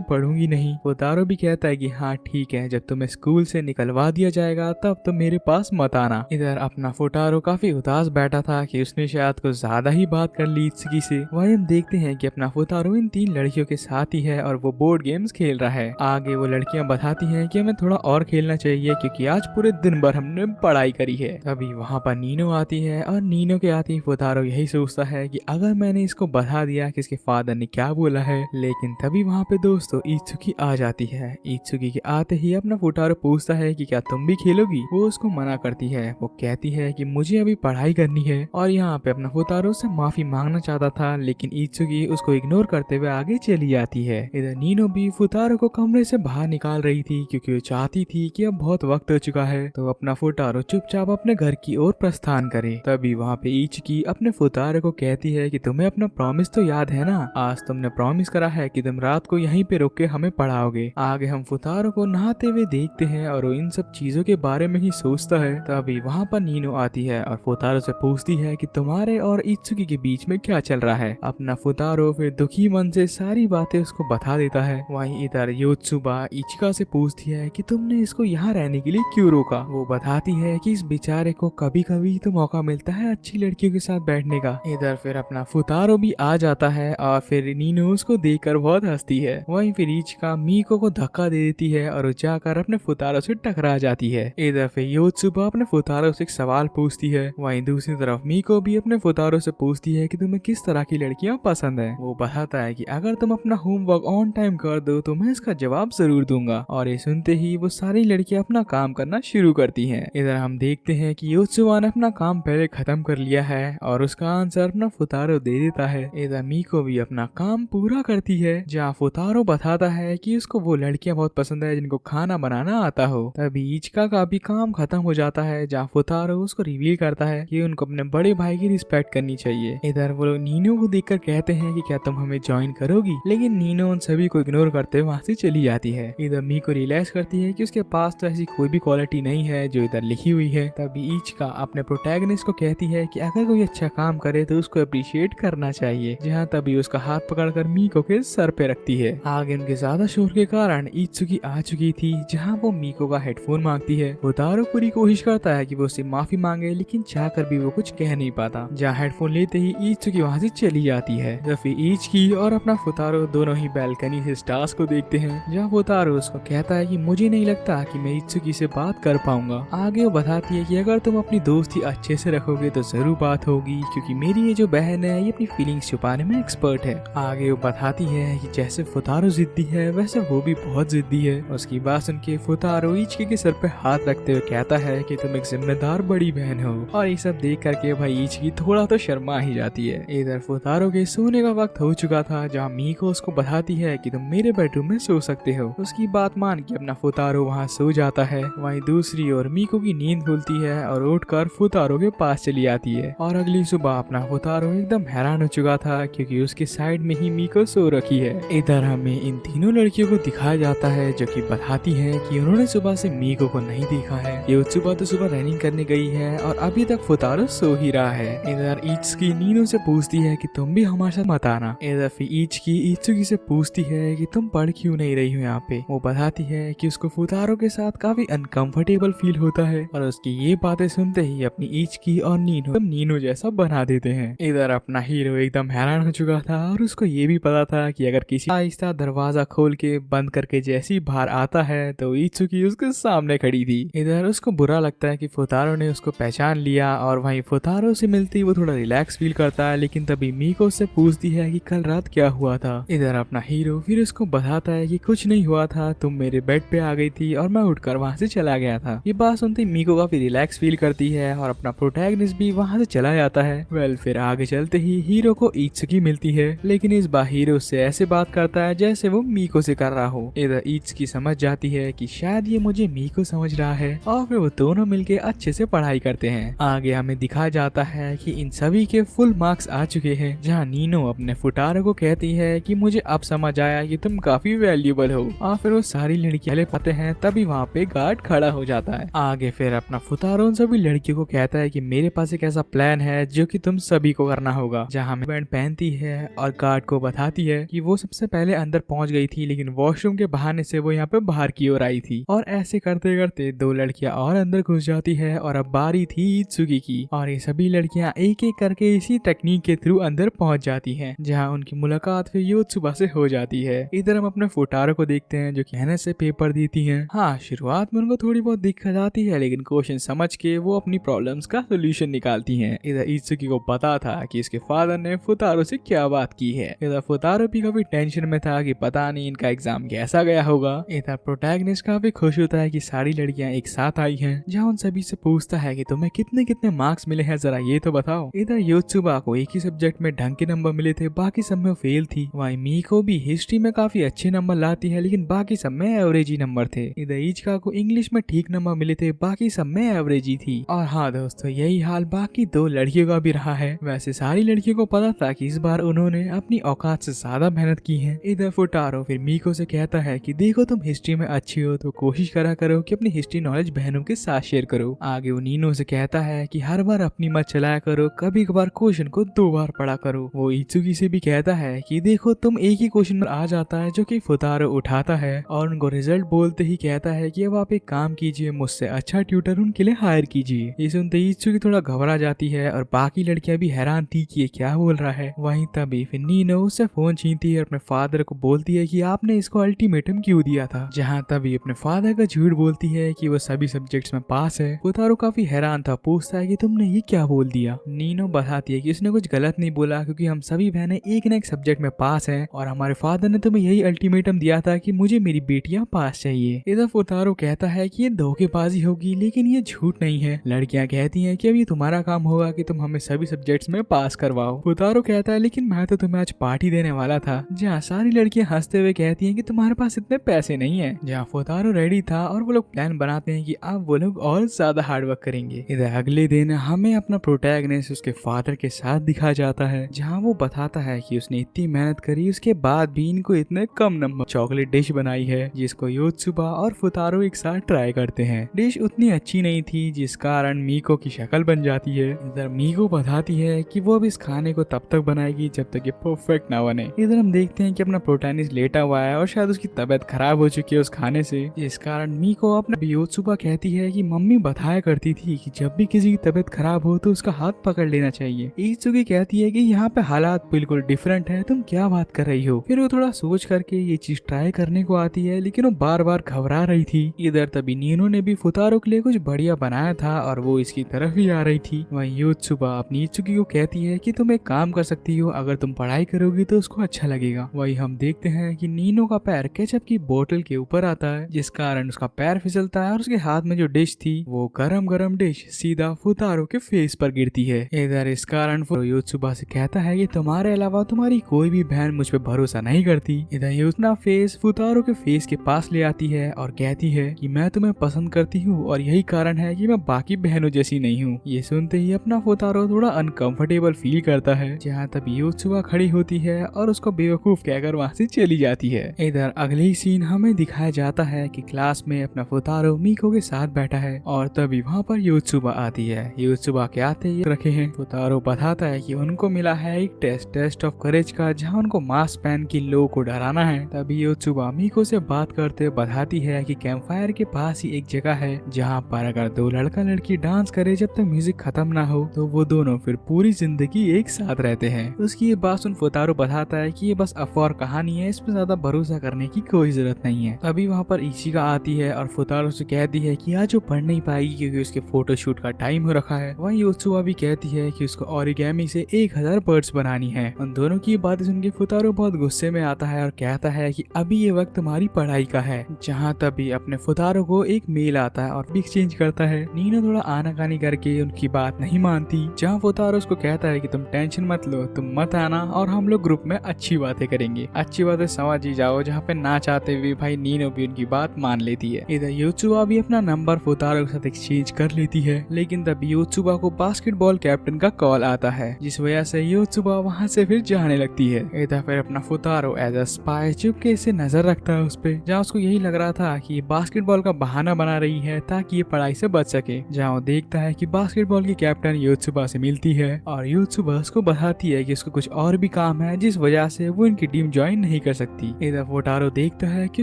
पढ़ूंगी नहीं। फुतारो भी कहता है कि हाँ ठीक है, जब तुम्हें स्कूल से निकलवा दिया जाएगा तब तुम मेरे पास मत आना। इधर अपना फुतारो काफी उदास बैठा था कि उसने शायद कुछ ज्यादा ही बात कर ली इत्सुकी से। वहीं हम देखते हैं कि अपना फुतारो इन 3 लड़कियों के साथ ही है और वो बोर्ड गेम्स खेल रहा है। आगे वो लड़कियां बताती हैं कि हमें थोड़ा और खेलना चाहिए क्योंकि आज पूरे दिन भर हमने पढ़ाई करी है। तभी वहाँ पर नीनो आती है और नीनो के आते ही फुतारो यही सोचता है कि अगर मैंने इसको बता दिया कि इसके फादर ने क्या बोला है। लेकिन तभी वहाँ पे दोस्तों इत्सुकी आ जाती है। इत्सुकी के आते ही अपना फुतारो पूछता है कि क्या तुम भी खेलोगी। वो उसको मना करती है। वो कहती है कि मुझे अभी पढ़ाई करनी है, और यहाँ पे अपना फुतारो से माफी मांगना चाहता था, लेकिन इत्सुकी उसको इग्नोर करते हुए आगे चली जाती है। इधर नीनो भी फुतारो को कमरे से बाहर निकाल रही थी क्योंकि वो चाहती थी कि अब बहुत वक्त हो चुका है तो अपना फुतारो चुपचाप अपने घर की ओर प्रस्थान करे। तभी वहाँ पे इत्सुकी अपने फुतारो को कहती है कि तुम्हें अपना प्रॉमिस तो याद है ना, आज तुमने प्रॉमिस करा है कि तुम रात को यहीं पे रुक के हमें पढ़ाओगे। आगे हम फुतारो को नहाते हुए देखते हैं और वो इन सब चीजों के बारे में ही सोचता है। तभी वहाँ पर नीनो आती है और फुतारो से पूछती है कि तुम्हारे और इत्सुकी के बीच में क्या चल रहा है। अपना फुतारो फिर दुखी मन से सारी बातें उसको बता देता है। वहीं इधर योत्सुबा इचिका से पूछती है कि तुमने इसको यहाँ रहने के लिए क्यों रोका। वो बताती है कि इस बेचारे को कभी कभी तो मौका मिलता है अच्छी लड़कियों के साथ बैठने का। इधर फिर अपना फुतारो भी आ जाता है और फिर नीनो उसको देखकर बहुत हंसती है। वहीं फिर इचिका मीको को धक्का दे देती है और वो जाकर अपने फुतारो से टकरा जाती है। इधर फिर योत्सुबा अपने फुतारो से एक सवाल पूछती है। वहीं दूसरी तरफ मीको भी अपने फुतारो से पूछती है कि तुम्हें किस तरह की लड़कियां पसंद है। वो बताता है कि अगर तुम अपना होमवर्क ऑन टाइम कर दो तो मैं इसका जवाब जरूर दूंगा। और ये सुनते ही वो सारी लड़कियां अपना काम करना शुरू करती हैं। इधर हम देखते हैं कि योत्सुबा ने अपना काम पहले खत्म कर लिया है और उसका आंसर अपना फुतारो दे देता है। इधर मीको भी अपना काम पूरा करती है, जहाँ फुतारो बताता है कि उसको वो लड़कियां बहुत पसंद है जिनको खाना बनाना आता हो। तभी इचिका का भी काम खत्म हो जाता है, जहाँ फुतारो उसको रिवील करता है कि उनको अपने बड़े भाई की रिस्पेक्ट करनी चाहिए। इधर वो लोग नीनो को देखकर कहते हैं कि क्या तुम हमें ज्वाइन करोगी, लेकिन नीनो उन सभी को इग्नोर करते हुए वहाँ से चली जाती है। इधर मीको रियलाइज करती है कि उसके पास तो ऐसी कोई भी क्वालिटी नहीं है जो इधर लिखी हुई है। तभी इचिका अपने प्रोटैगनिस्ट को कहती है कि अगर कोई अच्छा काम करे तो उसको अप्रिशिएट करना चाहिए, जहाँ तभी उसका हाथ पकड़कर मीको के सर पे रखती है। आगे उनके ज्यादा शोर के कारण इत्सुकी आ चुकी थी, जहाँ वो मीको का हेडफोन मांगती है। फुतारो पूरी कोशिश करता है कि वो उससे माफी मांगे, लेकिन चाहकर भी वो कुछ कह नहीं पाता। जहाँ हेडफोन लेते ही इत्सुकी वहाँ से चली जाती है। फिर इचिकी और अपना फुतारो दोनों ही बैल्कनी से स्टार्स को देखते हैं, जहाँ फुतारो उसको कहता है कि मुझे नहीं लगता कि मैं इत्सुकी से बात कर पाऊंगा। आगे वो बताती है कि अगर तुम अपनी दोस्ती अच्छे से रखोगे तो जरूर बात होगी, क्योंकि मेरी ये जो बहन है ये अपनी फीलिंग्स छुपाने में एक्सपर्ट है। आगे वो बताती है कि जैसे फुतारो जिद्दी है वैसे वो भी बहुत जिद्दी है। उसकी बात सुन के फुतारो इचिकी के सर पे हाथ रखते हुए कहता है कि तुम एक जिम्मेदार बड़ी बहन हो। और ये सब देख करके भाई इचिकी थोड़ा तो शर्मा ही जाती है। इधर फुतारो के सोने का वक्त हो चुका था, जहाँ मीको उसको बताती है कि तुम मेरे बेडरूम में सो सकते हो। उसकी बात मान के अपना फुतारो वहाँ सो जाता है। वहीं दूसरी ओर मीको की नींद खुलती है और उठकर फुतारो के पास चली आती है। और अगली सुबह अपना फुतारो एकदम हैरान हो चुका था, क्योंकि उसके साइड में ही मीको सो रखी है। इधर हमें इन तीनों लड़कियों को दिखाया जाता है, जो कि बताती है कि उन्होंने सुबह से मीको को नहीं देखा है। ये सुबह तो सुबह रनिंग करने गई है और अभी तक फुतारो सो ही रहा है। इधर इत्सुकी नीनो से पूछती है कि तुम भी हमारे साथ मत आना। इधर फिर इचिकी इत्सुकी से पूछती है कि तुम पढ़ क्यों नहीं रही हो यहाँ पे। वो बताती है कि उसको फुतारो के साथ काफी अनकंफर्टेबल फील होता है, और उसकी ये बातें सुनते ही अपनी इचिकी और नीनो जैसा बना देते हैं। इधर अपना हीरो एकदम हैरान हो चुका था, और उसको ये भी पता था कि अगर किसी आहिस्ता दरवाजा खोल के बंद करके जैसे ही बाहर आता है तो इत्सुकी उसके सामने खड़ी थी। इधर उसको बुरा लगता है कि फुतारो ने उसको पहचान लिया, और वहीं फुतारो से मिलती वो थोड़ा रिलैक्स फील करता है। लेकिन तभी मीको से पूछती है कि कल रात क्या हुआ था। इधर अपना हीरो फिर उसको बताता है कि कुछ नहीं हुआ था, तुम मेरे बेड पे आ गई थी और मैं उठकर वहाँ से चला गया था। ये बात सुनते ही मीको काफी रिलैक्स फील करती है और अपना प्रोटैगनिस्ट भी वहाँ से चला जाता है। फिर आगे चलते ही हीरो को इत्सुकी मिलती है, लेकिन इस बार हीरो उससे ऐसे बात करता है जैसे वो मीको से कर रहा हो। इधर इत्सुकी समझ जाती है कि शायद ये मुझे मीको समझ रहा है और फिर वो दोनों मिलके अच्छे से पढ़ाई करते हैं। आगे हमें दिखाया जाता है कि इन सभी के फुल मार्क्स आ चुके हैं, जहाँ नीनो अपने फुटारो को कहती है कि मुझे अब समझ आया कि तुम काफी वैल्यूएबल हो, और फिर वो सारी लड़कियां ले पाते हैं। तभी वहाँ पे गार्ड खड़ा हो जाता है। आगे फिर अपना फुटारो उन सभी लड़कियों को कहता है कि मेरे पास एक ऐसा प्लान है जो कि तुम सभी को करना होगा, जहाँ में बैंड पहनती है और गार्ड को बताती है कि वो सबसे पहले अंदर पहुंच गई थी, लेकिन वॉशरूम के बहाने से वो यहाँ पे बाहर की ओर आई थी। और ऐसे करते करते दो लड़कियां और अंदर घुस जाती है और अब बारी थी इत्सुकी की, और ये सभी लड़कियां एक एक करके इसी टेक्निक के थ्रू अंदर पहुंच जाती हैं, जहां उनकी मुलाकात फिर योत्सुबा से हो जाती है। इधर हम अपने फुटारो को देखते हैं जो कहने से पेपर देती हैं। हाँ, शुरुआत में उनको थोड़ी बहुत दिक्कत आती है, लेकिन क्वेश्चन समझ के वो अपनी प्रॉब्लम्स का सोल्यूशन निकालती हैं। इधर इत्सुकी को पता था कि इसके फादर ने फुटारो से क्या बात की है। इधर फुटारो भी काफी टेंशन में था कि पता नहीं इनका एग्जाम कैसा गया होगा। इधर प्रोटैगनिस्ट काफी खुश होता है कि सारी लड़कियां एक साथ आई हैं, जहां उन सभी से पूछता है कि तुम्हें कितने कितने मार्क्स मिले हैं, जरा ये तो बताओ। इधर योत्सुबा को एक ही सब्जेक्ट में ढंग के नंबर मिले थे, बाकी सब में फेल थी। वहीं मीको भी हिस्ट्री में काफी अच्छे नंबर लाती है, लेकिन बाकी सब में एवरेज ही नंबर थे। इधर इचिका को इंग्लिश में ठीक नंबर मिले थे, बाकी सब में एवरेज ही थी। और हाँ दोस्तों, यही हाल बाकी दो लड़कियों का भी रहा है। वैसे सारी लड़कियों को पता था कि इस बार उन्होंने अपनी औकात से ज्यादा मेहनत की है। इधर फुटारो फिर मीको से कहता है कि देखो, तुम हिस्ट्री में अच्छी हो तो कोशिश करा करो कि अपनी हिस्ट्री नॉलेज बहनों के साथ शेयर करो। आगे वो नीनो से कहता है कि हर बार अपनी मत चलाया करो, कभी कभार क्वेश्चन को 2 बार पढ़ा करो। वो इत्सुकी से भी कहता है कि देखो, तुम एक ही क्वेश्चन आ जाता है जो कि फुटारो उठाता है, और उनको रिजल्ट बोलते ही कहता है कि अब आप एक काम कीजिए, मुझसे अच्छा ट्यूटर उनके लिए हायर कीजिए। ये सुनते ही इत्सुकी थोड़ा घबरा जाती है और बाकी लड़कियां भी हैरान थी कि ये क्या बोल रहा है। वहीं तभी फिर नीनो उससे फोन छीनती है और अपने फादर को बोलती है कि आपने इसको अल्टीमेटम क्यों दिया था। जहां तभी अपने फादर का झूठ बोलती है कि वो सभी सब्जेक्ट्स में पास है। फुटारो काफी हैरान था, पूछता है कि तुमने ये क्या बोल दिया। नीनो बताती है कि उसने कुछ गलत नहीं बोला, क्योंकि हम सभी बहनें एक न एक सब्जेक्ट में पास हैं और हमारे फादर ने तुम्हें यही अल्टीमेटम दिया था कि मुझे मेरी बेटियां पास चाहिए। इधर फुटारो कहता है कि ये धोखेबाजी होगी, लेकिन ये झूठ नहीं है। लड़कियां कहती हैं कि अब ये तुम्हारा काम होगा कि तुम हमें सभी सब्जेक्ट्स में पास करवाओ। फुटारो कहता है लेकिन मैं तो तुम्हें आज पार्टी देने वाला था। जहाँ सारी लड़कियां हंसते हुए कहती हैं कि तुम्हारे पास इतने पैसे नहीं है। जहाँ फुटारो रेडी था और वो लोग प्लान बनाते हैं कि अब वो लोग और ज्यादा हार्डवर्क करेंगे। इधर अगले दिन हमें अपना प्रोटैगनिस्ट उसके फादर के साथ दिखा जाता है, जहाँ वो बताता है कि उसने इतनी मेहनत करी, उसके बाद भी इनको इतने कम नंबर चॉकलेट डिश बनाई है, जिसको योत्सुबा और फुटारो एक साथ ट्राई करते हैं। डिश उतनी अच्छी नहीं थी, जिस कारण मीको की शक्ल बन जाती है। इधर मीको बताती है कि वो अब इस खाने को तब तक बनाएगी जब तक ये परफेक्ट ना बने। इधर हम देखते हैं कि अपना प्रोटैगनिस्ट लेटा हुआ है और शायद उसकी तबीयत खराब हो चुकी है उस खाने से। इस कारण मीको अपना योत्सुबा कहती है कि मम्मी बताया करती थी कि जब भी किसी की तबीयत खराब हो तो उसका हाथ पकड़ लेना चाहिए। इत्सुकी कहती है कि यहाँ पे हालात बिल्कुल डिफरेंट है, तुम क्या बात कर रही हो। फिर वो थोड़ा सोच करके ये चीज ट्राई करने को आती है, लेकिन वो बार बार घबरा रही थी। इधर तभी नीनो ने भी फुटारो के लिए कुछ बढ़िया बनाया था और वो इसकी तरफ ही आ रही थी। वहीं योत्सुबा अपनी इत्सुकी को कहती है कि तुम एक काम कर सकती हो, अगर तुम पढ़ाई करोगी तो उसको अच्छा लगेगा। वही हम देखते हैं कि नीनो का पैर केचप की बोतल के ऊपर आता है, जिस कारण उसका पैर फिसलता है और उसके हाथ में जो डिश थी वो गरम गरम डिश सीधा फुटारो के फेस पर गिरती है। इधर इस कारण योत्सुबा से कहता है कि तुम्हारे अलावा तुम्हारी कोई भी बहन मुझ पे भरोसा नहीं करती। इधर ये अपना फेस फुटारो के फेस के पास ले आती है और कहती है कि मैं तुम्हें पसंद करती हूँ और यही कारण है कि मैं बाकी बहनों जैसी नहीं हूँ। ये सुनते ही अपना फुटारो थोड़ा अनकंफर्टेबल फील करता है। जहाँ तभी योत्सुबा खड़ी होती है और उसको बेवकूफ कहकर वहाँ से चली जाती है। इधर अगले ही सीन हमें दिखाया जाता है कि क्लास में अपना फुटारो मीको के साथ बैठा है और तभी वहाँ पर योत्सुबा आती है। योत्सुबा के आते ही रखे हैं। फुटारो बताता है कि उनको मिला है एक टेस्ट ऑफ करेज का, जहाँ उनको मास्क पहन के लोगों को डराना है। तभी योत्सुबा मीको से बात करते बताती है कि कैंप फायर के पास ही एक जगह है, जहाँ पर अगर दो लड़का लड़की डांस करे जब तक म्यूजिक खत्म ना हो तो वो दोनों फिर पूरी जिंदगी एक साथ रहते हैं। उसकी ये बात सुन फुटारो बताता है कि ये बस अफवाह और कहानी है, इसमें ज्यादा भरोसा करने की कोई जरूरत नहीं है। तभी वहाँ पर इशिका आती है और फुटारो से कहती है कि आज वो पढ़ नहीं पाएगी क्योंकि उसके फोटोशूट का टाइम हो रखा है। वहीं योत्सुबा भी कहती है कि उसको ओरिगेमी से 1000 बर्ड्स बनानी है। उन दोनों की बातें सुन के फुटारो बहुत गुस्से में आता है और कहता है कि अभी ये वक्त तुम्हारी पढ़ाई का है। जहाँ तभी अपने फुटारो को एक मेल आता है और एक्सचेंज करता है। नीनो थोड़ा आनाकानी करके उनकी बात नहीं मानती, जहाँ फुतारो उसको कहता है कि तुम टेंशन मत लो, तुम मत आना और हम लोग ग्रुप में अच्छी बातें करेंगे, अच्छी बातें समझ ही जाओ, जहाँ पे ना चाहते हुए भाई नीनो भी उनकी बात मान लेती है। इधर योत्सुबा भी अपना नंबर फुतारो के साथ एक्सचेंज कर लेती है, लेकिन तब योत्सुबा को बास्केटबॉल कैप्टन का कॉल आता है, जिस वजह से योत्सुबा वहाँ से फिर जाने लगती है। इधर फिर अपना फुतारो एज अ स्पाई चुपके से नजर रखता है उस पे, जहाँ उसको यही लग रहा था कि ये बास्केटबॉल का बहाना बना रही है ताकि ये पढ़ाई से बच सके। जहाँ वो देखता है कि बास्केटबॉल की कैप्टन योत्सुबा से मिलती है और योत्सुबा उसको बताती है कि उसको कुछ और भी काम है, जिस वजह से वो इनकी टीम ज्वाइन नहीं कर सकती। इधर फुतारो देखता है कि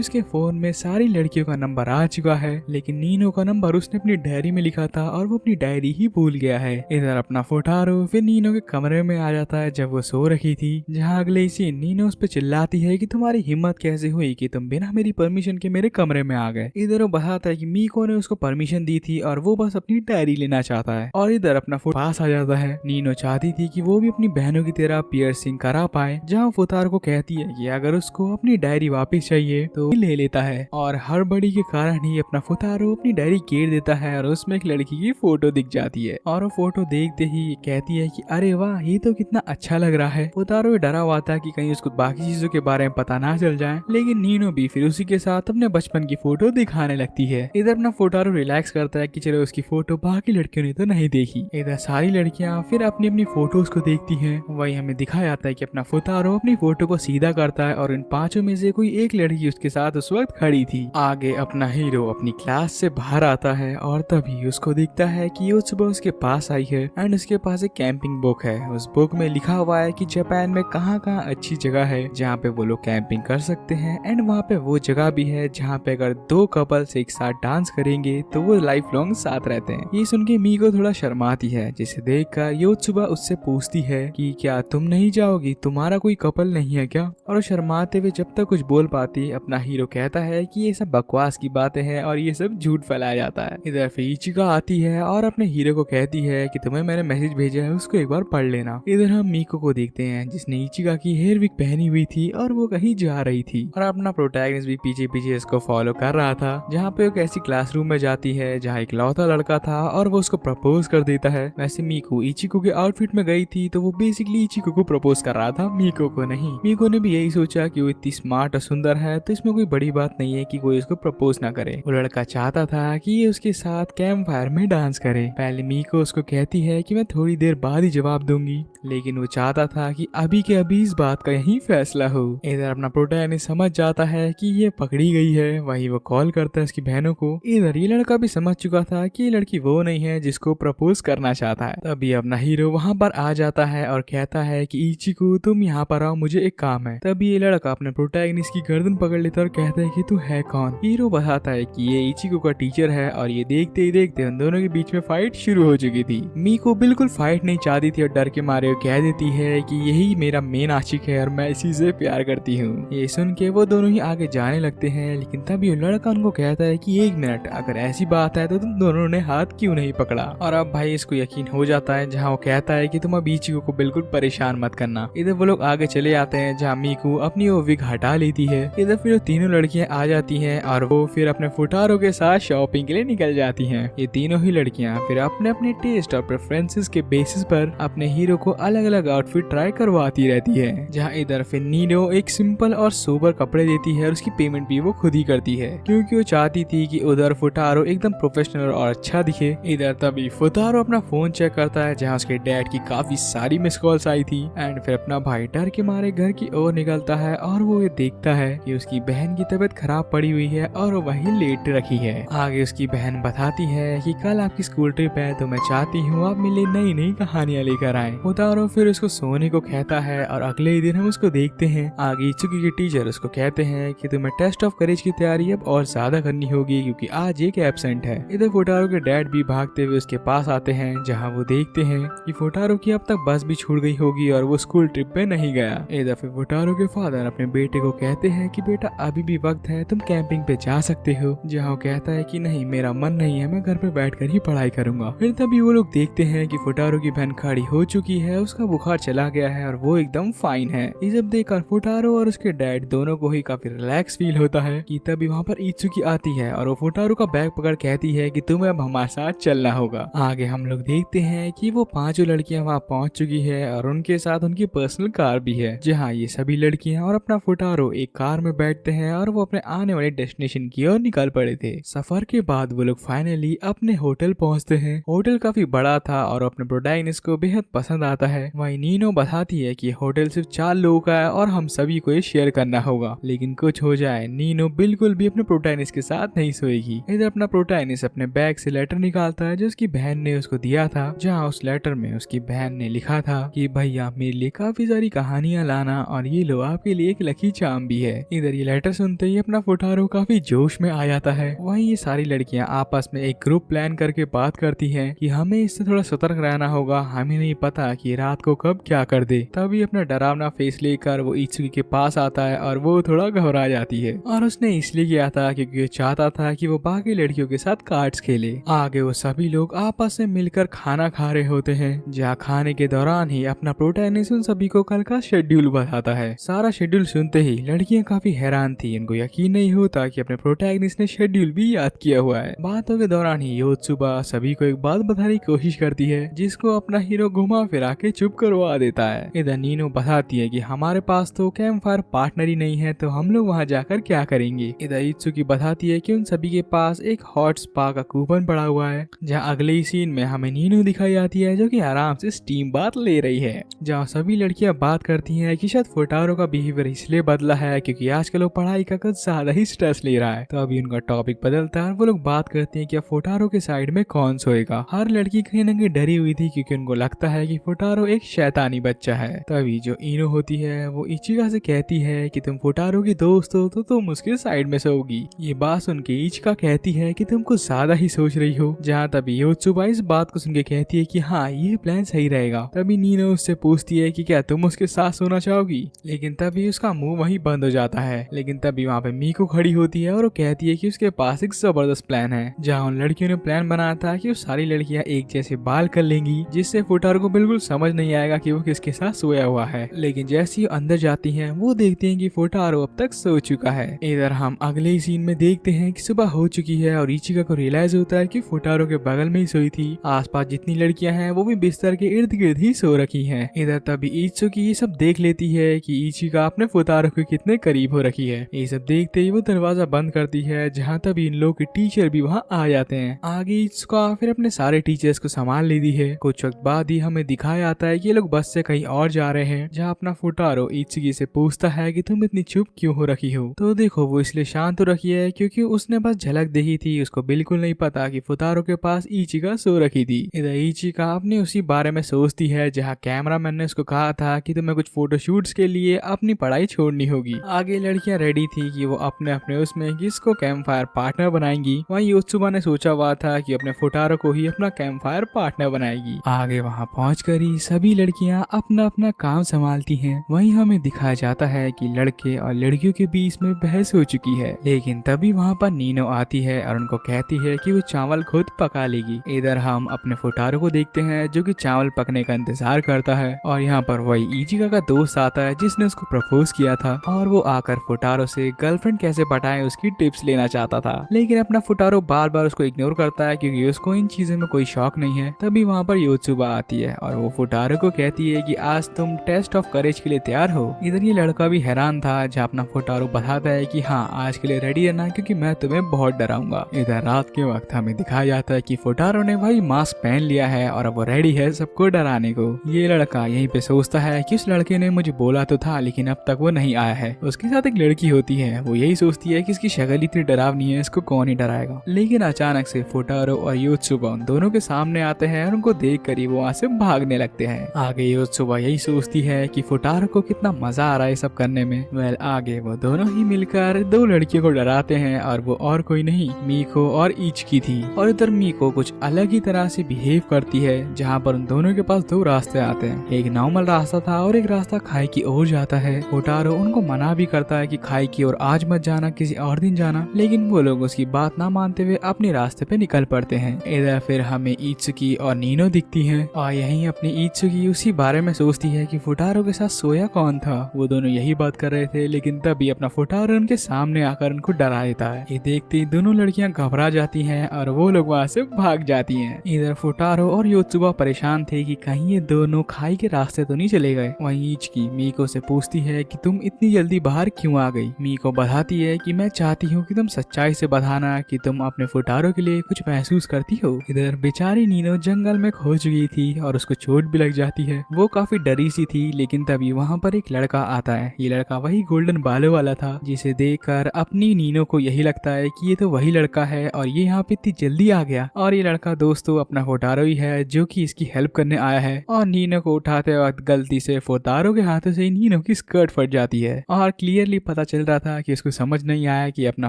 उसके फोन में सारी लड़कियों का नंबर आ चुका है, लेकिन नीनो का नंबर उसने अपनी डायरी में लिखा था और वो अपनी डायरी ही भूल गया है। इधर अपना फुतारो फिर नीनो के कमरे में आ जाता है जब वो सो रखी थी, जहाँ अगले ही सीन नीनो उस पर चिल्लाती है कि तुम्हारी हिम्मत कैसे हुई कि तुम बिना मेरी परमिशन के मेरे कमरे में आ गए। इधर वो बताता है कि मीको ने उसको परमिशन दी थी और वो बस अपनी डायरी लेना चाहता है। और इधर अपना पास आ जाता है। नीनो चाहती थी कि वो भी अपनी बहनों की तरह पियर्सिंग करा पाए, जहाँ फुतारो को कहती है कि अगर उसको अपनी डायरी वापस चाहिए तो ले लेता है। और हड़बड़ी के कारण ही अपना फुतारो अपनी डायरी घेर देता है और उसमें एक लड़की की फोटो दिख जाती है और वो फोटो देखते ही कहती है कि अरे वाह, ये तो कितना अच्छा लग रहा है। फुतारो डरा हुआ था कि कहीं उसको बाकी चीजों के बारे में पता ना चल जाए, लेकिन नीनो भी फिर उसी के साथ अपने बचपन की फोटो दिखाने लगती है। इधर अपना फुतारो रिलैक्स करता है कि चलो उसकी फोटो बाकी लड़कियों ने तो नहीं देखी। इधर सारी लड़कियां फिर अपनी अपनी फोटोज को देखती हैं। वही हमें दिखाया जाता है कि अपना फुतारो अपनी फोटो को सीधा करता है और इन पांचों में से कोई एक लड़की उसके साथ उस वक्त खड़ी थी। आगे अपना हीरो अपनी क्लास से बाहर आता है और तभी उसको दिखता है कि वो सुबह उसके पास आई है एंड उसके पास एक कैंपिंग बुक है। उस बुक में लिखा हुआ है कि जापान में कहाँ कहाँ अच्छी जगह है जहाँ पे वो लोग कैंपिंग कर सकते हैं एंड वहाँ पे वो जगह भी है जहाँ पे अगर दो कपल्स एक साथ डांस करेंगे तो वो लाइफ लॉन्ग साथ रहते हैं। ये सुन के मीको थोड़ा शर्माती है, जिसे देखकर योत्सुबा उससे पूछती है कि क्या तुम नहीं जाओगी, तुम्हारा कोई कपल नहीं है क्या? और वो शर्माते हुए जब तक कुछ बोल पाती अपना हीरो कहता है कि ये सब बकवास की बातें हैं और ये सब झूठ फैलाया जाता है। इधर फिर इचिका आती है और अपने हीरो को कहती है कि तुम्हें मैंने मैसेज भेजा है, उसको एक बार पढ़ लेना। इधर हम मीको को देखते हैं जिसने इचिका की हेयर विग पहनी हुई थी और वो कहीं जा रही थी और अपना प्रोटैगनिस्ट भी पीछे पीछे इसको फॉलो कर रहा था। जहाँ पे एक ऐसी क्लासरूम में जाती है जहाँ एक लौता लड़का था और वो उसको प्रपोज कर देता है। वैसे मीको इचिको के आउटफिट में गई थी तो वो बेसिकली इचिको को प्रपोज कर रहा था, मीको को नहीं। मीको ने भी यही सोचा कि वो इतनी स्मार्ट और सुंदर है तो इसमें कोई बड़ी बात नहीं है कि कोई इसको प्रपोज ना करे। वो लड़का चाहता था कि ये उसके साथ कैंप फायर में डांस करे। पहले मीको उसको कहती है कि मैं थोड़ी देर बाद ही जवाब दूंगी, लेकिन वो चाहता था कि अभी के अभी इस बात का यही फैसला हो। इधर अपना प्रोटैगनिस्ट समझ जाता है कि ये पकड़ी गई है, वही वो कॉल करता है उसकी बहनों को। इधर ये लड़का भी समझ चुका था कि ये लड़की वो नहीं है जिसको प्रपोज करना चाहता है। तभी अपना हीरो वहाँ पर आ जाता है और कहता है कि इचिको तुम यहाँ पर आओ, मुझे एक काम है। तभी ये लड़का अपने प्रोटैगनिस्ट की गर्दन पकड़ लेता है और कहता है कि तू है कौन? हीरो बताता है कि ये इचिको का टीचर है और ये देखते ही देखते उन दोनों के बीच में फाइट शुरू हो चुकी थी। मीको बिल्कुल फाइट नहीं चाहती थी और डर के मारे कह देती है कि यही मेरा मेन आशिक है और मैं इसी से प्यार करती हूँ। ये सुन के वो दोनों ही आगे जाने लगते हैं, लेकिन तभी लड़का उनको कहता है कि एक मिनट, अगर ऐसी बात है तो तुम दोनों ने हाथ क्यों नहीं पकड़ा? और अब भाई इसको यकीन हो जाता है, जहाँ वो कहता है कि तुम अब इचिको को बिल्कुल परेशान मत करना। इधर वो लोग आगे चले आते हैं जहाँ मीको अपनी वो विग हटा लेती है। इधर फिर वो तीनों लड़कियां आ जाती हैं और वो फिर अपने फुटारो के साथ शॉपिंग के लिए निकल जाती हैं। ये तीनों ही लड़कियां फिर अपने अपने टेस्ट और प्रेफरेंसेस के बेसिस पर अपने हीरो को अलग अलग आउटफिट ट्राई करवाती रहती है। जहाँ इधर फिर नीनो एक सिंपल और सोबर कपड़े देती है और उसकी पेमेंट भी वो खुद ही करती है, क्योंकि वो चाहती थी कि उधर फुटारो एकदम प्रोफेशनल और अच्छा दिखे। इधर तभी फुटारो अपना फोन चेक करता है जहाँ उसके डैड की काफी सारी मिस कॉल्स आई थी एंड फिर अपना भाई डर के मारे घर की ओर निकलता है और वो ये देखता है कि उसकी बहन की तबीयत खराब पड़ी हुई है और वो वहीं लेट रखी है। आगे उसकी बहन बताती है कि कल आपकी स्कूल ट्रिप है तो मैं चाहती हूँ आप मेरे लिए नई नई कहानियां लेकर आए। फुटारो फिर उसको सोने को कहता है और अगले ही दिन हम उसको देखते हैं। आगे इचुकी के टीचर उसको कहते हैं कि तुम्हें टेस्ट ऑफ करेज की तैयारी अब और ज्यादा करनी होगी क्योंकि आज एक एब्सेंट है। इधर फुटारो के डैड भी भागते हुए उसके पास आते हैं, जहाँ वो देखते हैं कि फुटारो की अब तक बस भी छूट गई होगी और वो स्कूल ट्रिप पे नहीं गया। इधर फिर फुटारो के फादर अपने बेटे को कहते हैं कि बेटा अभी भी वक्त है, तुम कैंपिंग पे जा सकते हो। जहाँ वो कहता है कि नहीं, मेरा मन नहीं है, मैं घर पे बैठकर ही पढ़ाई करूंगा। फिर तभी वो लोग देखते हैं कि फुटारो की बहन खड़ी हो चुकी है, उसका बुखार चला गया है और वो एकदम फाइन है। ये सब देखकर फुटारो और उसके डैड दोनों को ही काफी रिलैक्स फील होता है कि तभी वहाँ पर इत्सुकी आती है और वो फुटारो का बैग पकड़ कहती है कि तुम्हें अब हमारे साथ चलना होगा। आगे हम लोग देखते हैं कि वो पांचों लड़कियां वहाँ पहुंच चुकी है और उनके साथ उनकी पर्सनल कार भी है, जहाँ ये सभी लड़कियां और अपना फुटारो एक कार में बैठते हैं और वो अपने आने वाले डेस्टिनेशन की ओर निकल पड़े थे। सफर के बाद वो लोग फाइनली अपने होटल पहुंचते हैं। होटल काफी बड़ा था और अपने प्रोटैगनिस्ट को बेहद पसंद आता है। वहीं नीनो बताती है कि होटल सिर्फ 4 लोगों का है और हम सभी को ये शेयर करना होगा, लेकिन कुछ हो जाए नीनो बिल्कुल भी अपने प्रोटैगनिस्ट के साथ नहीं सोएगी। इधर अपना प्रोटैगनिस्ट अपने बैग से लेटर निकालता है जो उसकी बहन ने उसको दिया था, जहाँ उस लेटर में उसकी बहन ने लिखा था कि भैया मेरे लिए काफी सारी कहानियां लाना और ये लो आपके लिए एक लकी चार्म भी है। इधर ये लेटर सुनते ही अपना फुटारो काफी जोश में आ जाता है। वहीं ये सारी लड़कियां आपस में एक ग्रुप प्लान करके बात करती हैं कि हमें इससे थोड़ा सतर्क रहना होगा, हमें नहीं पता कि रात को कब क्या कर दे। तभी अपना डरावना फेस लेकर वो इत्सुकी के पास आता है और वो थोड़ा घबरा जाती है और उसने इसलिए किया था क्योंकि वो चाहता था कि वो बाकी लड़कियों के साथ कार्ड्स खेले। आगे वो सभी लोग आपस में मिलकर खाना खा रहे होते हैं, जहाँ खाने के दौरान ही अपना प्रोटैगनिस्ट उन सभी को कल का शेड्यूल बताता है। सारा शेड्यूल सुनते ही लड़कियां काफी हैरान थी, इनको यकीन नहीं होता कि अपने प्रोटैगनिस्ट ने शेड्यूल भी याद किया हुआ है। बातों के दौरान ही योत्सुबा सभी को एक बात बताने की कोशिश करती है जिसको अपना हीरो घुमा फिरा के चुप करवा देता है। इधर नीनो बताती है कि हमारे पास तो कैंप फायर पार्टनर ही नहीं है, तो हम लोग वहाँ जाकर क्या करेंगे। इधर इत्सुकी बताती है कि उन सभी के पास एक हॉट स्पा का कूपन पड़ा हुआ है, जहाँ अगले ही सीन में हमें नीनो दिखाई आती है जो कि आराम से स्टीम बात ले रही है, जहाँ सभी लड़कियां बात करती हैं कि शायद फुटारो का बिहेवियर इसलिए बदला है क्योंकि आजकल वो पढ़ाई का कुछ ज्यादा ही स्ट्रेस ले रहा है। तो अभी उनका टॉपिक बदलता है और वो लोग बात करते हैं कि फुटारो के साइड में कौन सोएगा। हर लड़की कहीं न कहीं डरी हुई थी क्योंकि उनको लगता है कि फुटारो एक शैतानी बच्चा है। तभी जो इनो होती है वो इचिका से कहती है कि तुम फुटारो की दोस्त हो तो तुम उसके साइड में सोओगी। ये बात सुन के इचिका कहती है कि तुम कुछ ज्यादा ही सोच रही हो, जहाँ तभी योत्सुबा इस बात को सुन के कहती है कि हाँ ये प्लान सही रहेगा। तभी नीनो उससे पूछती है कि क्या तुम उसके साथ सोना चाहोगी, लेकिन तभी उसका मुंह वहीं बंद हो जाता है। लेकिन तभी वहाँ पे मीको खड़ी होती है और वो कहती है कि उसके पास एक जबरदस्त प्लान है, जहाँ उन लड़कियों ने प्लान बनाया था कि वो सारी लड़कियां एक जैसे बाल कर लेंगी, जिससे फुटारो को बिल्कुल समझ नहीं आएगा कि वो किसके साथ सोया हुआ है। लेकिन जैसे ही अंदर जाती हैं वो देखते हैं कि फुटारो अब तक सो चुका है। इधर हम अगले ही सीन में देखते हैं कि सुबह हो चुकी है और इचिका को रियलाइज होता है कि फुटारो के बगल में ही सोई थी। आसपास जितनी लड़कियां हैं वो भी बिस्तर के इर्द गिर्द ही सो रखी हैं। इधर तभी इत्सुकी ये सब देख लेती है कि इचिका अपने फुटारो के कितने करीब हो रखी है। ये सब देखते ही वो दरवाजा बंद करती है, जहाँ तभी इन लोग के टीचर भी वहाँ आ जाते हैं। आगे इत्सुका फिर अपने सारे टीचर्स को संभाल लेती है। कुछ वक्त बाद ही हमें दिखाया आता है कि ये लोग बस से कहीं और जा रहे हैं, जहाँ अपना फुटारो इत्सुकी से पूछता है कि तुम इतनी चुप क्यों हो रखी हो। तो देखो वो इसलिए शांत हो रखी है क्योंकि उसने बस झलक देखी थी, उसको बिल्कुल नहीं पता कि फुटारो के पास इचिका सो रखी थी। इधर इचिका अपने उसी बारे में सोचती है जहाँ कैमरामैन ने उसको कहा था कि तुम्हें कुछ फोटोशूट्स के लिए अपनी पढ़ाई छोड़नी होगी। आगे लड़कियां रेडी थी कि वो अपने अपने उसमें किसको कैंप फायर पार्टनर बनाएंगी। वहीं योत्सुबा ने सोचा हुआ था कि अपने फुटारो को ही अपना कैंप फायर पार्टनर बनाएगी। आगे वहाँ पहुंचकर ही सभी लड़कियां अपना अपना काम संभालती हैं। वहीं हमें दिखाया जाता है कि लड़के और लड़कियों के बीच में बहस हो चुकी है, लेकिन तभी वहाँ पर नीनो आती है और उनको कहती है कि वो चावल खुद पका लेगी। इधर हम अपने फुटारो को देखते हैं जो कि चावल पकने का इंतजार करता है और यहाँ पर वही इचिका का दोस्त आता है जिसने उसको प्रपोज किया था और वो आकर फुटारो से गर्लफ्रेंड कैसे पटाए उसकी टिप्स लेना चाहता था। लेकिन अपना फुटारो बार बार उसको इग्नोर करता है क्योंकि उसको इन चीजों में कोई शौक नहीं है। तभी वहाँ पर योत्सुबा आती है और वो फुटारो को कहती है कि आज तुम टेस्ट ऑफ करेज के लिए तैयार हो। इधर ये लड़का भी हैरान था, जहाँ अपना फुटारो बताता है कि हाँ आज के लिए रेडी रहना क्योंकि मैं तुम्हें बहुत डराऊंगा। इधर रात के वक्त हमें दिखाया जाता है कि फुटारो ने भाई मास्क पहन लिया है और अब वो रेडी है सबको डराने को। ये लड़का यहीं पे सोचता है कि उस लड़के ने मुझे बोला तो था लेकिन अब तक वो नहीं आया है। उसके साथ एक लड़की होती है, वो यही सोचती है कि इसकी शक्ल इतनी डरावनी है, इसको कौन ही डराएगा। लेकिन अचानक से फुटारो और योत्सुबा दोनों के सामने आते हैं और उनको देख कर ही वो वहाँ से भागने लगते हैं। आगे योत्सुबा यही सोचती है कि फुटारो को कितना मजा आ रहा है सब करने में। वेल आगे वो दोनों ही मिलकर दो लड़कियों को डराते हैं और वो और कोई नहीं मीको और इचिकी थी। और इधर मीको कुछ अलग ही तरह से बिहेव करती है, जहाँ पर उन दोनों के पास दो रास्ते आते हैं। एक नॉर्मल रास्ता था और एक रास्ता खाई की ओर जाता है। फुटारो उनको मना भी करता है कि खाई की ओर आज मत जाना, किसी और दिन जाना, लेकिन वो लोग उसकी बात ना मानते हुए अपने रास्ते पे निकल पड़ते हैं। इधर फिर हमें इत्सुकी और नीनो दिखती हैं और यहीं अपनी इत्सुकी उसी बारे में सोचती है कि फुटारो के साथ सोया कौन था। वो दोनों यही बात कर रहे थे, लेकिन तभी अपना फुटारो उनके सामने आकर उनको डरा देता है। ये देखते ही दोनों लड़कियां घबरा जाती हैं और वो लोग वहाँ से भाग जाती हैं। इधर फुटारो और योत्सुबा परेशान थे कि कहीं ये दोनों खाई के रास्ते तो नहीं चले गए। वहीं इचकी मीको से पूछती है कि तुम इतनी जल्दी बाहर क्यों आ गई। मीको बताती है कि मैं चाहती हूँ कि तुम सच्चाई से बताना कि तुम अपने फुटारो के लिए कुछ महसूस करती हो। इधर बेचारी नीनो जंगल में खो चुकी थी और उसको चोट भी लग जाती है। वो काफी डरी सी थी, लेकिन तभी वहाँ पर एक लड़का आता है। ये लड़का वही गोल्डन बालों वाला था, जिसे देखकर अपनी नीनो को यही लगता है कि ये तो वही लड़का है और ये यहाँ पे इतनी जल्दी आ गया। और ये लड़का दोस्तों अपना फुटारो ही है जो कि इसकी हेल्प करने आया है। और नीनो को उठाते वक्त गलती से फुटारो के हाथों से नीनो की स्कर्ट फट जाती है और क्लियरली पता चल रहा था कि उसको समझ नहीं आया कि अपना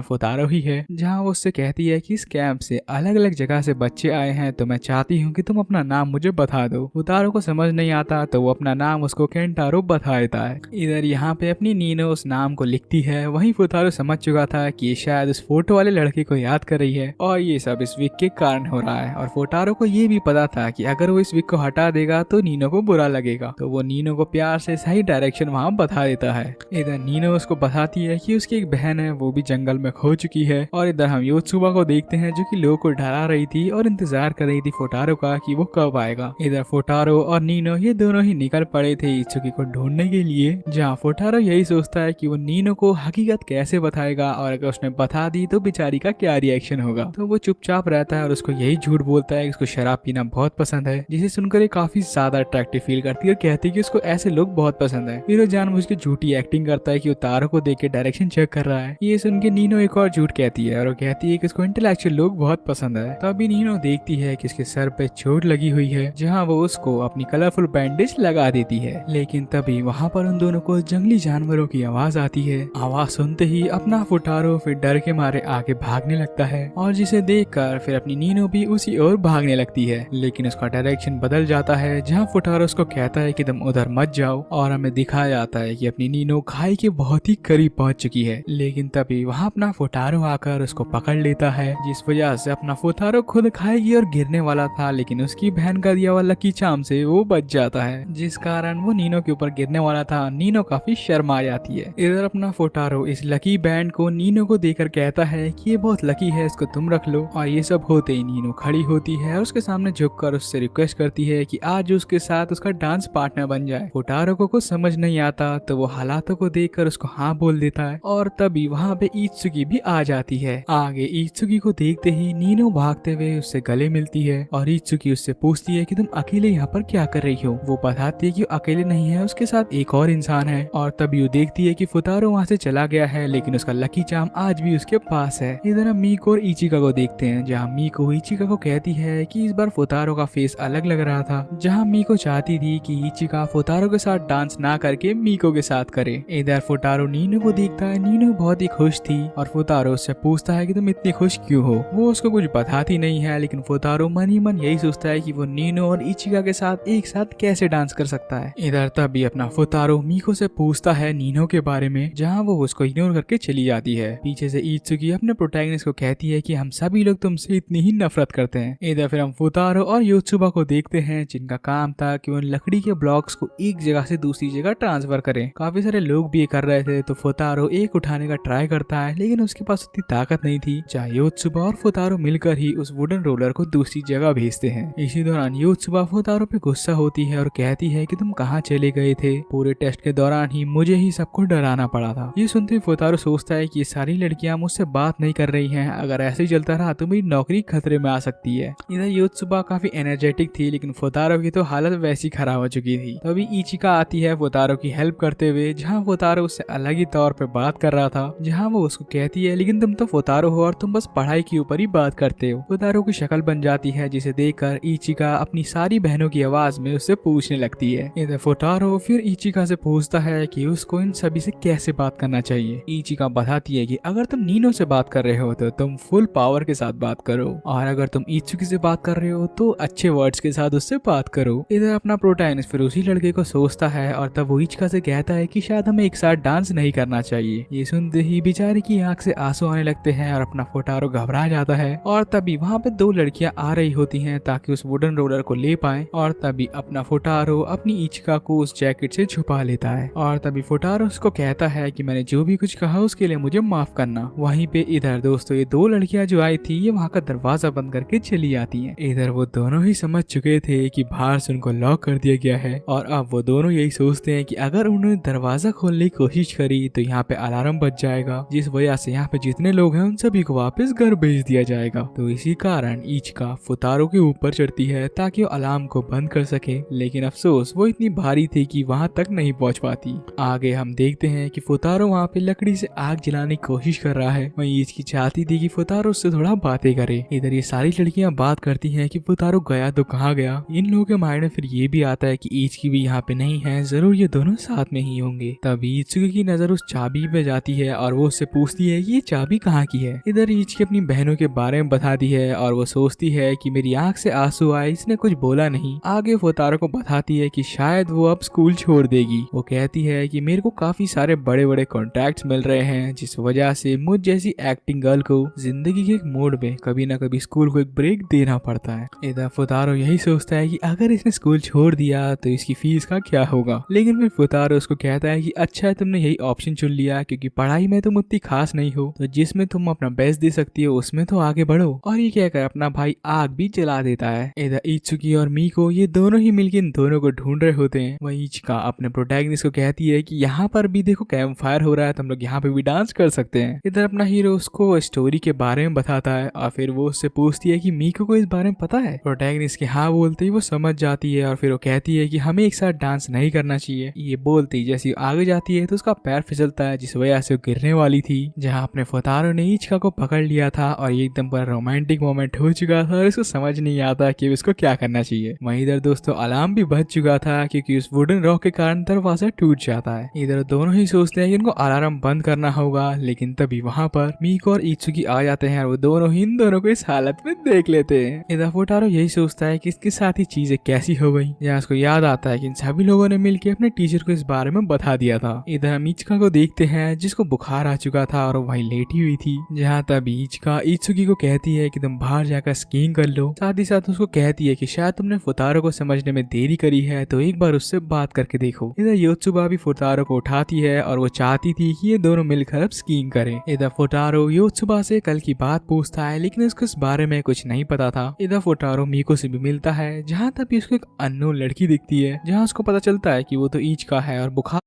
फुटारो ही है। जहाँ वो उससे कहती है कि इस कैंप से अलग अलग जगह से बच्चे आए हैं, तो मैं चाहती हूँ कि तुम अपना नाम मुझे बता दो। फुटारो को समझ नहीं आता तो वो अपना नाम उसको केंटारो बता देता है। इधर यहाँ पे अपनी नीनो उस नाम को लिखती है। वहीं फुटारो समझ चुका था कि ये शायद उस फोटो वाले लड़के को याद कर रही है और ये सब इस विक के कारण हो रहा है। और फुटारो को ये भी पता था कि अगर वो इस विक को हटा देगा तो नीनो को बुरा लगेगा, तो वो नीनो को प्यार से सही डायरेक्शन वहाँ बता देता है। इधर नीनो उसको बताती है कि उसकी एक बहन है, वो भी जंगल में खो चुकी है। और इधर हम योत्सुबा को देखते हैं जो कि लोगों को डरा रही थी और इंतजार कर रही थी फुटारो का कि वो कब आएगा। इधर फुटारो और नीनो ये दोनों ही निकल पड़े थे इत्सुकी को ढूंढने के लिए। जहाँ फुटारो यही सोचता है कि वो नीनो को हकीकत कैसे बताएगा और अगर उसने बता दी तो बेचारी का क्या रिएक्शन होगा। तो वो चुपचाप रहता है और उसको यही झूठ बोलता है कि उसको शराब पीना बहुत पसंद है, जिसे सुनकर ये काफी ज्यादा अट्रैक्टिव फील करती है और कहती है कि उसको ऐसे लोग बहुत पसंद है। फिर वो जानबूझ के झूठी एक्टिंग करता है कि वो तारों को देख के डायरेक्शन चेक कर रहा है। ये सुन के नीनो एक और झूठ कहती है और वो कहती है कि उसको इंटेलेक्चुअल लोग बहुत पसंद है। तभी नीनो देखती है कि उसके सर पे चोट लगी हुई है, जहाँ वो उसको अपनी कलरफुल बैंडेज लगा देती है। लेकिन तभी वहाँ पर उन दोनों को जंगली जानवरों की आवाज आती है। आवाज सुनते ही अपना फुटारो फिर डर के मारे आगे भागने लगता है और जिसे देखकर फिर अपनी नीनो भी उसी ओर भागने लगती है। लेकिन उसका डायरेक्शन बदल जाता है, जहाँ फुटारो उसको कहता है कि तुम उधर मत जाओ और हमें दिखाया जाता है कि अपनी नीनो खाई के बहुत ही करीब पहुंच चुकी है। लेकिन तभी वहाँ अपना फुटारो आकर उसको पकड़ लेता है, जिस वजह से अपना फुटारो खुद खाएगी और गिरने वाला था, लेकिन उसकी बहन का दिया हुआ लकी चार्म से वो बच जाता है, जिस कारण वो नीनो के ऊपर गिरने वाला था। नीनो काफी शर्मा जाती है। इधर अपना फुटारो इस लकी बैंड को नीनो को देकर कहता है कि ये बहुत लकी है, इसको तुम रख लो। और ये सब होते ही नीनो खड़ी होती है और उसके सामने झुककर उससे रिक्वेस्ट करती है कि आज उसके साथ उसका डांस पार्टनर बन जाए। फुटारो को कुछ समझ नहीं आता तो वो हालातों को देखकर उसको हाँ बोल देता है। और तभी वहाँ पे इत्सुकी भी आ जाती है। आगे इत्सुकी को देखते ही नीनो भागते हुए उससे गले मिलती है और इत्सुकी उससे पूछती है कि तुम अकेले यहाँ पर क्या कर रही हो। वो बताती है कि वो अकेले नहीं है, उसके साथ एक और इंसान है। और तभी वो देखती है कि फुटारो वहाँ से चला गया है, लेकिन उसका लकी चार्म आज भी उसके पास है। इधर हम मीको और इचिका को देखते हैं, जहाँ मीको इचिका को कहती है कि इस बार फुटारो का फेस अलग लग रहा था। जहाँ मीको चाहती थी कि इचिका फुटारो के साथ डांस ना करके मीको के साथ करे। इधर फुटारो नीनो को देखता है। नीनो बहुत ही खुश थी और फुटारो उससे पूछता है कि तुम इतनी खुश क्यों हो। वो उसको कुछ बताती नहीं है, लेकिन फुटारो मन ही मन यही सोचता है कि वो नीनो और इचिका के साथ एक साथ कैसे डांस कर सकता है। इधर तभी अपना फुटारो मीको से पूछता है नीनो के बारे में, जहाँ वो उसको इग्नोर करके चली जाती है। पीछे से इत्सुकी अपने प्रोटैगनिस्ट को कहती है कि हम सभी लोग तुमसे इतनी ही नफरत करते हैं। इधर फिर हम फुटारो और योत्सुबा को देखते हैं, जिनका काम था कि वो लकड़ी के ब्लॉक्स को एक जगह से दूसरी जगह ट्रांसफर करें। काफी सारे लोग भी ये कर रहे थे, तो फुटारो एक उठाने का ट्राई करता है, लेकिन उसके पास उतनी ताकत नहीं थी। चाहे योत्सुबा और फुटारो मिलकर ही उस वुडन रोलर को दूसरी जगह भेजते हैं। इसी दौरान योत्सुबा फुटारो पे गुस्सा होती है और कहती है कि तुम कहाँ चले गए थे, पूरे टेस्ट के दौरान ही मुझे ही सबको डराना पड़ा था। ये सुनते फुटारो सोचता है कि ये सारी लड़कियां मुझसे बात नहीं कर रही हैं, अगर ऐसे ही चलता रहा तो मेरी नौकरी खतरे में आ सकती है। इधर योत्सुबा काफी एनर्जेटिक थी, लेकिन फुटारो की तो हालत वैसी खराब हो चुकी थी। तभी इचिका आती है फुटारो की हेल्प करते हुए, जहाँ फुटारो उससे अलग ही तौर पे बात कर रहा था। जहाँ वो उसको कहती है लेकिन तुम तो फुटारो हो और तुम बस पढ़ाई के ऊपर ही बात करते हो। फुटारो की शक्ल बन जाती है, जिसे देखकर इचिका अपनी सारी बहनों की आवाज में उससे पूछने लगती है। इधर फुटारो फिर इचिका से पूछता है कि उसको इन सभी से कैसे बात करना चाहिए। इचिका बताती है कि अगर तुम नीनो से बात कर रहे हो तो तुम फुल पावर के साथ बात करो, और अगर तुम इत्सुकी से बात कर रहे हो तो अच्छे वर्ड्स के साथ उससे बात करो। इधर अपना प्रोटैगनिस्ट फिर उसी लड़के को सोचता है और तब वो इचिका से कहता है कि शायद हमें एक साथ डांस नहीं करना चाहिए। ये सुनते ही बेचारी की आंख से आंसू आने लगते हैं और अपना फुटारो घबरा जाता है। और तभी वहाँ पे दो लड़कियां आ रही होती हैं ताकि उस वुडन रोलर को ले पाए। और तभी अपना फुटारो अपनी इचिका को उस जैकेट से छुपा लेता है। और तभी फुटारो उसको कहता है कि मैंने जो भी कुछ कहा उसके लिए मुझे माफ करना। वहीं पे इधर दो दोस्तों ये दो लड़कियां जो आई थी ये वहाँ का दरवाजा बंद करके चली आती हैं। इधर वो दोनों ही समझ चुके थे कि बाहर से उनको लॉक कर दिया गया है और अब वो दोनों यही सोचते हैं कि अगर उन्होंने दरवाजा खोलने की कोशिश करी तो यहाँ पे अलार्म बज जाएगा, जिस वजह से यहाँ पे जितने लोग हैं उन सभी को वापस घर भेज दिया जाएगा। तो इसी कारण इचिका फुतारो के ऊपर चढ़ती है ताकि वो अलार्म को बंद कर सके, लेकिन अफसोस वो इतनी भारी थी कि वहाँ तक नहीं पहुँच पाती। आगे हम देखते हैं कि फुतारो वहाँ पे लकड़ी से आग जलाने की कोशिश कर रहा है। वहीं इचिकी चाहती थी कि फुतारो उससे थोड़ा बातें करे। इधर ये सारी लड़कियां बात करती हैं कि फुतारो गया तो कहाँ गया। इन लोगों के माइंड में फिर ये भी आता है कि इचिकी भी यहाँ पे नहीं है, जरूर ये दोनों साथ में ही होंगे। तभी इचिकी की नजर उस चाबी पे जाती है और वो उससे पूछती है कि ये चाबी कहाँ की है। इधर इचिकी अपनी बहनों के बारे में बताती है और वो सोचती है कि मेरी आंख से आंसू आए, इसने कुछ बोला नहीं। आगे फुतारो को बताती है कि शायद वो अब स्कूल छोड़ देगी। वो कहती है कि मेरे को काफी सारे बड़े बड़े कॉन्ट्रैक्ट्स मिल रहे हैं, जिस वजह से मुझ जैसी एक्टिंग गर्ल को जिंदगी के एक मोड़ में कभी ना कभी स्कूल को एक ब्रेक देना पड़ता है। इधर फुतारो यही सोचता है कि अगर इसने स्कूल छोड़ दिया तो इसकी फीस का क्या होगा। लेकिन फिर फुतारो उसको कहता है कि अच्छा है तुमने यही ऑप्शन चुन लिया, क्योंकि पढ़ाई में तुम उतनी खास नहीं हो, तो जिसमें तुम अपना बेस्ट दे सकती हो उसमें तो आगे बढ़ो। और ये कहकर अपना भाई आग भी जला देता है। इधर इत्सुकी और मीको ये दोनों ही मिलकर इन दोनों को ढूंढ रहे होते हैं। वहीं इचिका अपने प्रोटैगनिस्ट को कहती है कि यहाँ पर भी देखो कैंप फायर हो रहा है, तुम लोग यहाँ पे भी डांस कर सकते हैं। इधर अपना हीरो उसको स्टोरी के बारे में बताता है और फिर वो उससे पूछती है कि मीको को इस बारे में पता है। प्रोटैगनिस्ट के हाँ बोलते ही वो समझ जाती है और फिर वो कहती है कि हमें एक साथ डांस नहीं करना चाहिए। ये बोलते ही जैसे आगे जाती है तो उसका पैर फिसलता है, जिस वजह से वो गिरने वाली थी। जहाँ अपने फुतारो ने इचिका को पकड़ लिया था और ये एकदम पर रोमांटिक मोमेंट हो चुका था और इसको समझ नहीं आता कि इसको क्या करना चाहिए। वहीं इधर दोस्तों अलार्म भी बज चुका था क्योंकि उस वुडन रॉक के कारण दरवाजा टूट जाता है। इधर दोनों ही सोचते हैं कि इनको अलार्म बंद करना होगा, लेकिन तभी वहाँ पर मीको और इत्सुकी आ जाते हैं और वो दोनों ही इन दोनों को इस हालत में देख लेते हैं। इधर फुतारो यही सोचता है कि इसके साथ ही चीजें कैसी हो गई। यहाँ उसको याद आता है कि इन सभी लोगों ने मिलकर अपने टीचर को इस बारे में बता दिया था। इधर हम इचिका को देखते हैं जिसको बुखार आ चुका था और वही लेटी हुई थी। जहाँ तभी इचिका इत्सुकी को कहती है कि तुम बाहर जाकर स्कीइंग कर लो। साथ ही साथ उसको कहती है कि शायद तुमने फुतारो को समझने में देरी करी है, तो एक बार उससे बात करके देखो। इधर योत्सुबा भी फुतारो को उठाती है और वो चाहती थी कि ये दोनों मिलकर अब स्कीइंग करें। इधर फुतारो योत्सुबा से कल की बात पूछता है, लेकिन उसको इस बारे में कुछ नहीं पता था। इधर फुतारो मीको से भी मिलता है, जहाँ तभी उसको एक अननोन लड़की दिखती है, जहाँ उसको पता चलता है कि वो तो इचिका है और बुखार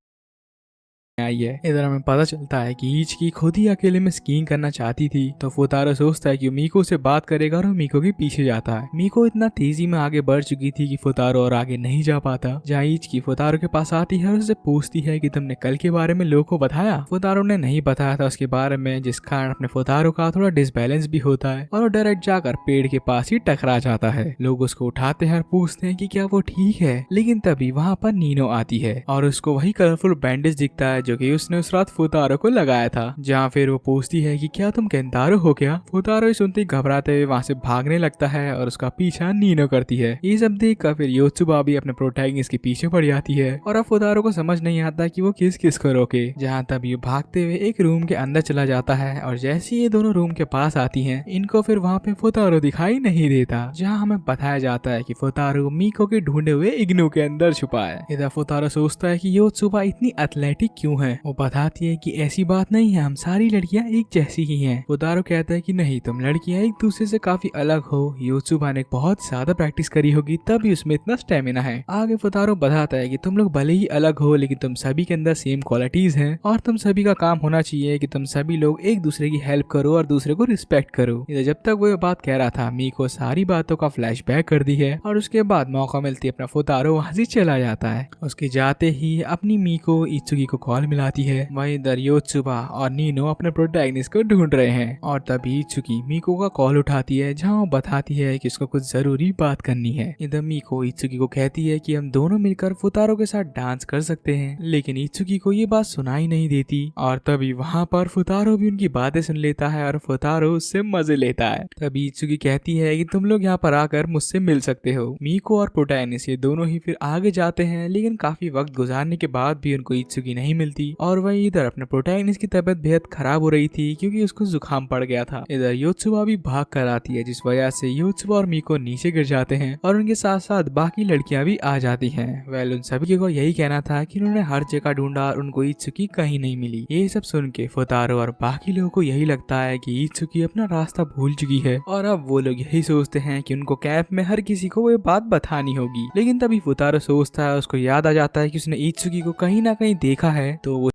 आई है। इधर हमें पता चलता है कि इचिकी खुद ही अकेले में स्कीइंग करना चाहती थी, तो फुतारो सोचता है कि वो मीको से बात करेगा और वो मीको के पीछे जाता है। मीको इतना तेजी में आगे बढ़ चुकी थी कि फुतारो और आगे नहीं जा पाता। जहाँ इचिकी फुतारो के पास आती है और उससे पूछती है कि तुमने कल के बारे में लोगों को बताया। फुतारो ने नहीं बताया था उसके बारे में, जिस कारण अपने फुतारो का थोड़ा डिसबैलेंस भी होता है और वो डायरेक्ट जाकर पेड़ के पास ही टकरा जाता है। लोग उसको उठाते हैं और पूछते हैं कि क्या वो ठीक है, लेकिन तभी वहाँ पर नीनो आती है और उसको वही कलरफुल बैंडेज दिखता है जो कि उसने उस रात फुतारो को लगाया था। जहाँ फिर वो पूछती है कि क्या तुम केंतारो हो क्या। फुतारो सुनते ही घबराते हुए वहाँ से भागने लगता है और उसका पीछा नीनो करती है। ये सब देखकर फिर योत्सुबा भी अपने प्रोटैगनिस्ट के पीछे पड़ जाती है और अब फुतारो को समझ नहीं आता कि वो किस किस को रोके। जहाँ तब ये भागते हुए एक रूम के अंदर चला जाता है और जैसे ये दोनों रूम के पास आती हैं, इनको फिर वहाँ पे फुतारो दिखाई नहीं देता। जहाँ हमें बताया जाता है कि फुतारो मीको के ढूंढे हुए इग्नू के अंदर छुपा है। इधर फुतारो सोचता है कि योत्सुबा इतनी एथलेटिक क्यों है। वो बताती है कि ऐसी बात नहीं है, हम सारी लड़कियां एक जैसी ही हैं। फुतारो कहता है कि नहीं, तुम लड़कियां एक दूसरे से काफी अलग हो। योत्सुबा ने बहुत ज्यादा प्रैक्टिस करी होगी तभी उसमें इतना स्टेमिना है। आगे फुतारो बताता है कि तुम लोग भले ही अलग हो, लेकिन तुम सभी के अंदर सेम क्वालिटीज हैं और तुम सभी का काम होना चाहिए कि तुम सभी लोग एक दूसरे की हेल्प करो और दूसरे को रिस्पेक्ट करो। इधर जब तक वो ये बात कह रहा था, मीको सारी बातों का फ्लैशबैक कर दी है और उसके बाद मौका मिलती है अपना फुतारो वहां से चला जाता है। उसके जाते ही अपनी मीको इत्सुकी को कॉल मिलाती है। वहीं इधर योत्सुबा और नीनो अपने प्रोटैगनिस्ट को ढूंढ रहे हैं और तभी इत्सुकी मीको का कॉल उठाती है, जहां वो बताती है कि उसको कुछ जरूरी बात करनी है। इधर मीको इत्सुकी को कहती है कि हम दोनों मिलकर फुतारो के साथ डांस कर सकते हैं, लेकिन इत्सुकी को ये बात सुनाई नहीं देती और तभी वहाँ पर फुतारो भी उनकी बातें सुन लेता है और फुतारो उससे मजे लेता है। तभी इत्सुकी कहती है कि तुम लोग यहाँ पर आकर मुझसे मिल सकते हो। मीको और प्रोटैगनिस्ट ये दोनों ही फिर आगे जाते हैं, लेकिन काफी वक्त गुजारने के बाद भी उनको इत्सुकी नहीं मिलती। मिलती। और वहीं इधर अपने प्रोटैगनिस्ट की तबीयत बेहद खराब हो रही थी क्योंकि उसको जुकाम पड़ गया था। इधर योत्सुबा भी भाग कर आती है, जिस वजह से योत्सुबा और मीको नीचे गिर जाते हैं और उनके साथ साथ बाकी लड़कियां भी आ जाती हैं। वेल, उन सभी को यही कहना था कि उन्होंने हर जगह ढूंढा और उनको इत्सुकी कहीं नहीं मिली। ये सब सुन के फुतारो और बाकी लोगों को यही लगता है कि इत्सुकी अपना रास्ता भूल चुकी है और अब वो लोग यही सोचते हैं कि उनको कैंप में हर किसी को वो बात बतानी होगी। लेकिन तभी फुतारो सोचता है, उसको याद आ जाता है कि उसने इत्सुकी को कहीं ना कहीं देखा है, तो वो